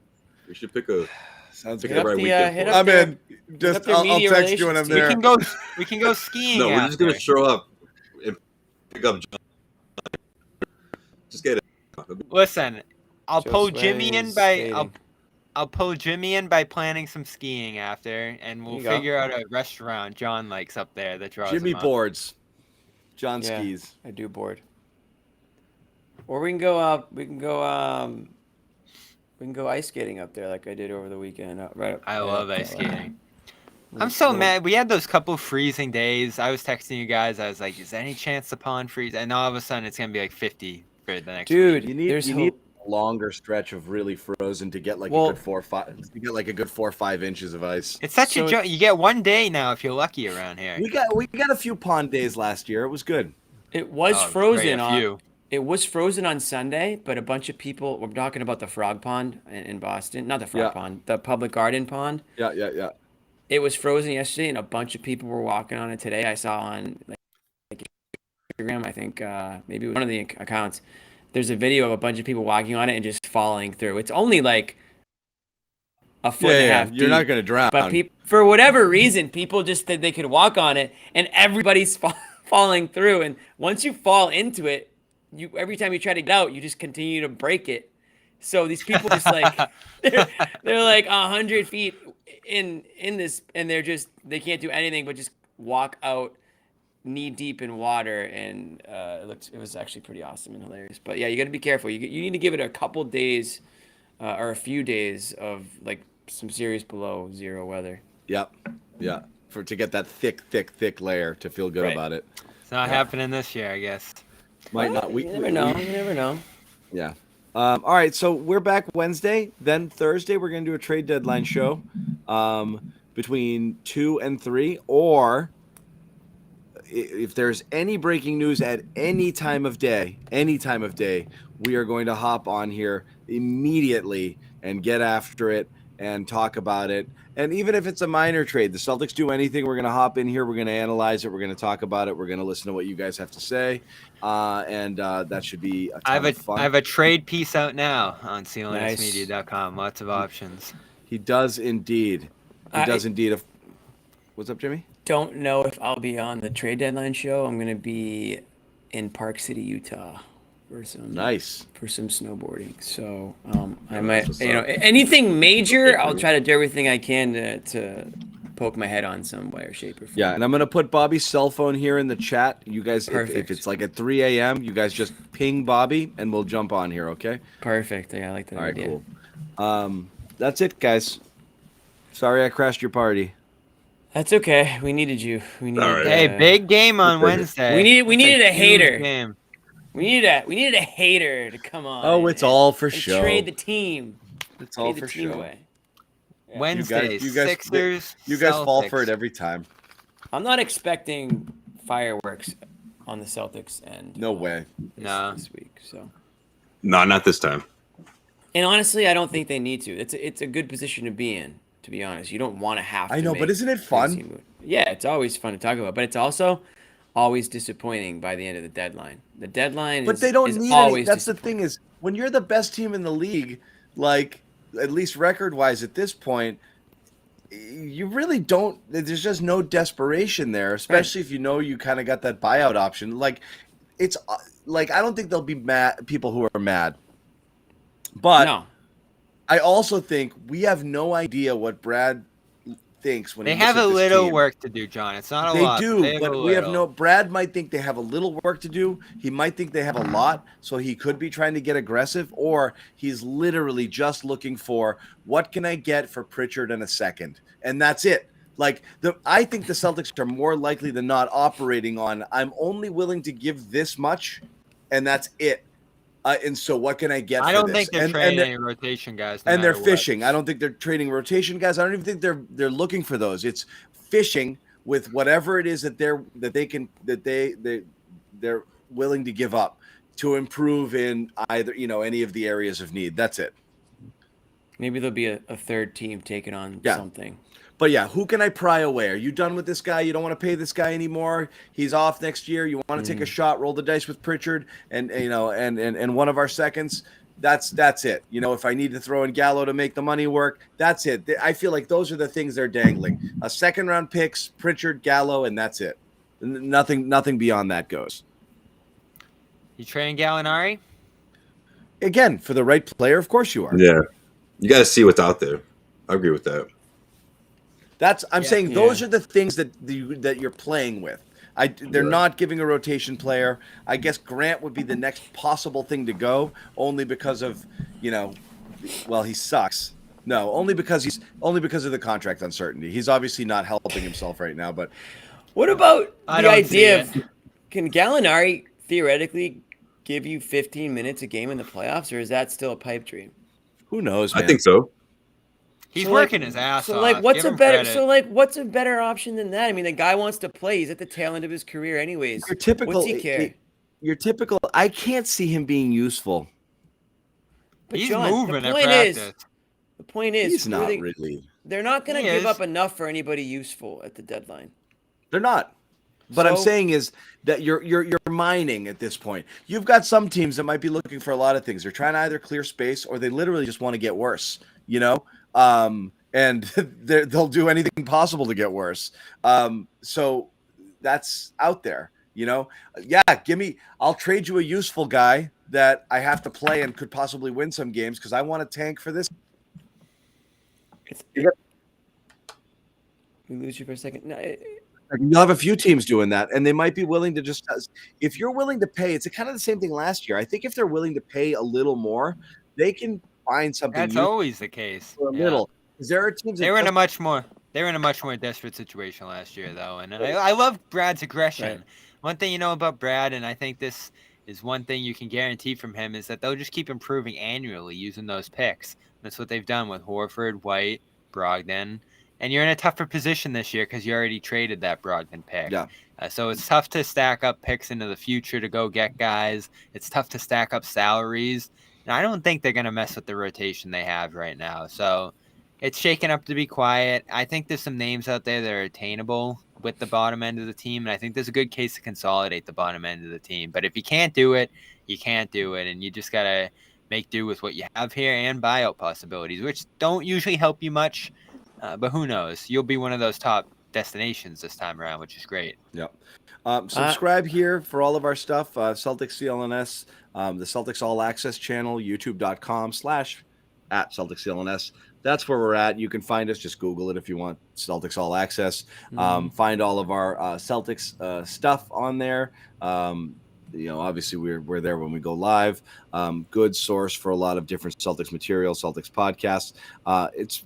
We should pick a Sounds pick good. the up right the, weekend. hit for up it. I'm there. in. Just up their I'll media text you when I'm relations there. We can go skiing. No, we're just gonna after. show up and pick up John. Just get it. Listen, I'll pull Josue Jimmy in is by fading. I'll pull Jimmy in by planning some skiing after, and we'll There you go. figure out a restaurant John likes up there that draws Jimmy him up. boards. John Yeah. skis. I do board. Or we can go up. We can go ice skating up there like I did over the weekend. I love ice skating. I'm Little- so little- mad. We had those couple freezing days. I was texting you guys. I was like, "Is there any chance the pond freeze?" And all of a sudden, it's gonna be like 50 for the next Dude, week. there's You need hope. a longer stretch of really frozen to get like Well- a good 4 or 5. To get like a good 4 or 5 inches of ice. It's such So a joke. You get one day now if you're lucky around here. We got a few pond days last year. It was good. It was Oh, frozen great, a on. few. It was frozen on Sunday, but a bunch of people. We're talking about the frog pond in Boston, not the frog Yeah. pond, the public garden pond. Yeah. It was frozen yesterday, and a bunch of people were walking on it today. I saw on like Instagram, I think maybe it was one of the accounts. There's a video of a bunch of people walking on it and just falling through. It's only like a foot and a half You're deep, not going to drown. but for whatever reason, people just said they could walk on it, and everybody's falling through. And once you fall into it, every time you try to get out, you just continue to break it. So these people just like they're like 100 feet in this, and they can't do anything but just walk out knee deep in water, and it was actually pretty awesome and hilarious. But yeah, you got to be careful. You need to give it a couple days or a few days of like some serious below zero weather. Yep. Yeah. To get that thick layer to feel good Right. about it. It's not happening this year, I guess. Might not. You never know. You never know. Yeah. All right. So we're back Wednesday. Then Thursday, we're going to do a trade deadline show between 2 and 3. Or if there's any breaking news at any time of day, we are going to hop on here immediately and get after it and talk about it. And even if it's a minor trade, the Celtics do anything, we're going to hop in here. We're going to analyze it. We're going to talk about it. We're going to listen to what you guys have to say. And that should be a ton of fun. I have a trade piece out now on CLNSmedia.com. Lots of options. He does indeed. He does indeed. What's up, Jimmy? Don't know if I'll be on the trade deadline show. I'm gonna be in Park City, Utah, for some Nice. snowboarding. So I Oh, might, that's what's you know, up. anything major, Okay, I'll cool. try to do everything I can to poke my head on some way or shape or form. Yeah, and I'm gonna put Bobby's cell phone here in the chat. You guys, if Perfect. it's like at 3 a.m., you guys just ping Bobby, and we'll jump on here. Okay. Perfect. Yeah, I like that All right. idea. Cool. That's it, guys. Sorry I crashed your party. That's okay. We needed you. We needed. All right. Hey, big game on Perfect. Wednesday. We needed a huge hater. game. We needed a hater to come on. Oh, it's all for and show. trade the team. It's all Trade for the team show. away. Yeah. Wednesday, You guys- Sixers. You guys fall for Celtics. it every time. I'm not expecting fireworks on the Celtics end. No way. This week. So, No, not this time. and honestly, I don't think they need to. It's a good position to be in. To be honest, you don't want to have. I to know, make but isn't it crazy fun? moves. Yeah, it's always fun to talk about, but it's also always disappointing by the end of the deadline. The deadline, But is, they don't is need any. always That's the thing is, when you're the best team in the league, like at least record-wise at this point, you really don't. There's just no desperation there, especially if you know you kind of got that buyout option. Like, it's like I don't think there'll be mad people who are mad, but No, I also think we have no idea what Brad thinks when They he looks have at a this little team. work to do, John. It's not a They lot. do, they have but a we have little. no. Brad might think they have a little work to do. He might think they have a lot, so he could be trying to get aggressive, or he's literally just looking for what can I get for Pritchard in a second, and that's it. Like I think the Celtics are more likely than not operating on. I'm only willing to give this much, and that's it. And so, what can I get? I for don't this? think they're And trading they're- any rotation guys. No and they're matter what. fishing. I don't think they're trading rotation guys. I don't even think they're looking for those. It's fishing with whatever it is that they're willing to give up to improve in either any of the areas of need. That's it. maybe there'll be a third team taking on Yeah. something. But yeah, who can I pry away? Are you done with this guy? You don't want to pay this guy anymore. He's off next year. You want to take a shot, roll the dice with Pritchard, and and one of our seconds. That's it. If I need to throw in Gallo to make the money work, that's it. I feel like those are the things they're dangling. A second round picks, Pritchard, Gallo, and that's it. Nothing beyond that goes. You trading Gallinari? Again, for the right player, of course you are. Yeah. You got to see what's out there. I agree with that. I'm Yeah. saying those are the things that you're playing with. They're Right. not giving a rotation player. I guess Grant would be the next possible thing to go, only because of he sucks. No, only because of the contract uncertainty. He's obviously not helping himself right now. But What about I the don't see idea it. of can Gallinari theoretically give you 15 minutes a game in the playoffs, or is that still a pipe dream? who knows? I Man. think so. He's So, working his ass so off. like what's Give a him better credit. so like what's a better option than that? I mean, the guy wants to play. He's at the tail end of his career anyways. Your typical. What's he care? Your typical. I can't see him being useful. But He's John, moving the at point practice. is the point is He's who are not they- really. they're not going to He give is. up enough for anybody useful at the deadline. They're not. But I'm So- saying is that you're mining at this point. You've got some teams that might be looking for a lot of things. They're trying to either clear space or they literally just want to get worse. And they'll do anything possible to get worse. So that's out there. Yeah, I'll trade you a useful guy that I have to play and could possibly win some games because I want to tank for this. We lose you for a second. No, You'll have a few teams doing that, and they might be willing to just. If you're willing to pay, it's kind of the same thing last year. I think if they're willing to pay a little more, they can find something That's useful always the case. for a Yeah. little. Because there are teams that They were in a just- much more desperate situation last year, though, and I love Brad's aggression. Right. One thing you know about Brad, and I think this is one thing you can guarantee from him, is that they'll just keep improving annually using those picks. That's what they've done with Horford, White, Brogdon, and you're in a tougher position this year because you already traded that Brogdon pick. Yeah. So it's tough to stack up picks into the future to go get guys. It's tough to stack up salaries, and I don't think they're going to mess with the rotation they have right now. So it's shaking up to be quiet. I think there's some names out there that are attainable with the bottom end of the team, and I think there's a good case to consolidate the bottom end of the team. But if you can't do it, you can't do it, and you just got to make do with what you have here and buyout possibilities, which don't usually help you much, but who knows? You'll be one of those top destinations this time around, which is great. Yep. Subscribe here for all of our stuff. Celtics CLNS, the Celtics All Access channel, youtube.com/@CelticsCLNS. That's where we're at. You can find us. Just Google it if you want. Celtics All Access. Find all of our Celtics stuff on there. Obviously we're there when we go live. Good source for a lot of different Celtics material, Celtics podcasts. It's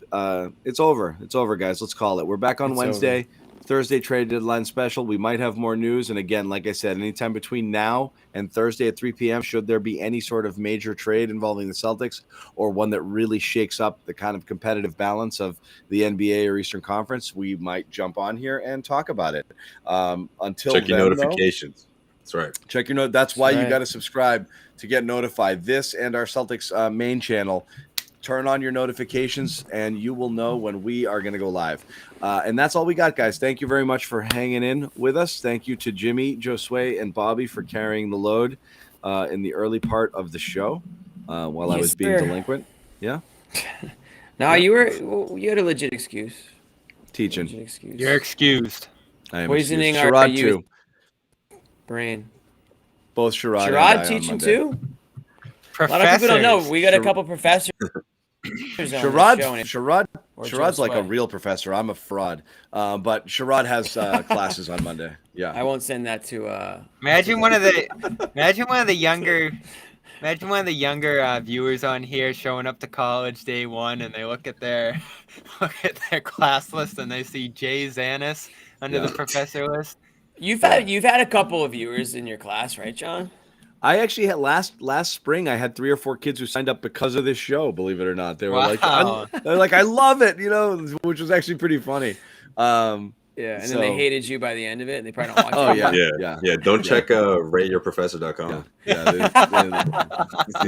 over. It's over, guys. Let's call it. We're back on Wednesday. Thursday trade deadline special. We might have more news. And again, like I said, anytime between now and Thursday at 3 p.m., should there be any sort of major trade involving the Celtics or one that really shakes up the kind of competitive balance of the NBA or Eastern Conference, we might jump on here and talk about it. Until check your then, notifications. That's right. Check your note. That's why you got to subscribe to get notified. This and our Celtics main channel. Turn on your notifications, and you will know when we are going to go live. And that's all we got, guys. Thank you very much for hanging in with us. Thank you to Jimmy, Josue, and Bobby for carrying the load in the early part of the show while I was being delinquent. Yeah? No, you had a legit excuse. Teaching. Legit excuse. You're excused. I am Poisoning excused. our Sherrod, youth too. Brain. Both Sherrod and Sherrod I teaching on Monday. too? A lot of people don't know. We got a couple professors. Sherrod's like a real professor. I'm a fraud. But Sherrod has classes on Monday. Yeah. I won't send that to Imagine one of the younger viewers on here showing up to college day one, and they look at their class list and they see Jay Zannis under the professor list. You've had a couple of viewers in your class, right, John? I actually had last spring. I had 3 or 4 kids who signed up because of this show. Believe it or not, they were Wow. they're like, I love it, which was actually pretty funny. Yeah, and then they hated you by the end of it, and they probably don't watch Oh it. Yeah. Don't check rateyourprofessor.com. Yeah. These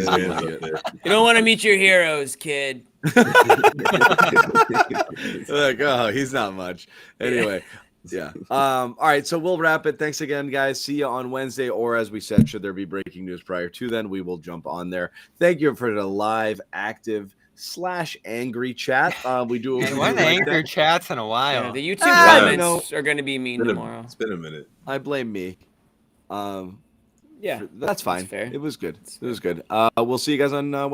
man's up there. You don't want to meet your heroes, kid. Like, oh, he's not much. Anyway. Yeah. All right. So we'll wrap it. Thanks again, guys. See you on Wednesday. Or as we said, should there be breaking news prior to then, we will jump on there. Thank you for the live, active / angry chat. We do One of the angry chats in a while. Yeah, the YouTube comments are going to be mean tomorrow. It's been a minute. I blame me. Yeah, That's fine. That's fair. It was good. We'll see you guys on Wednesday.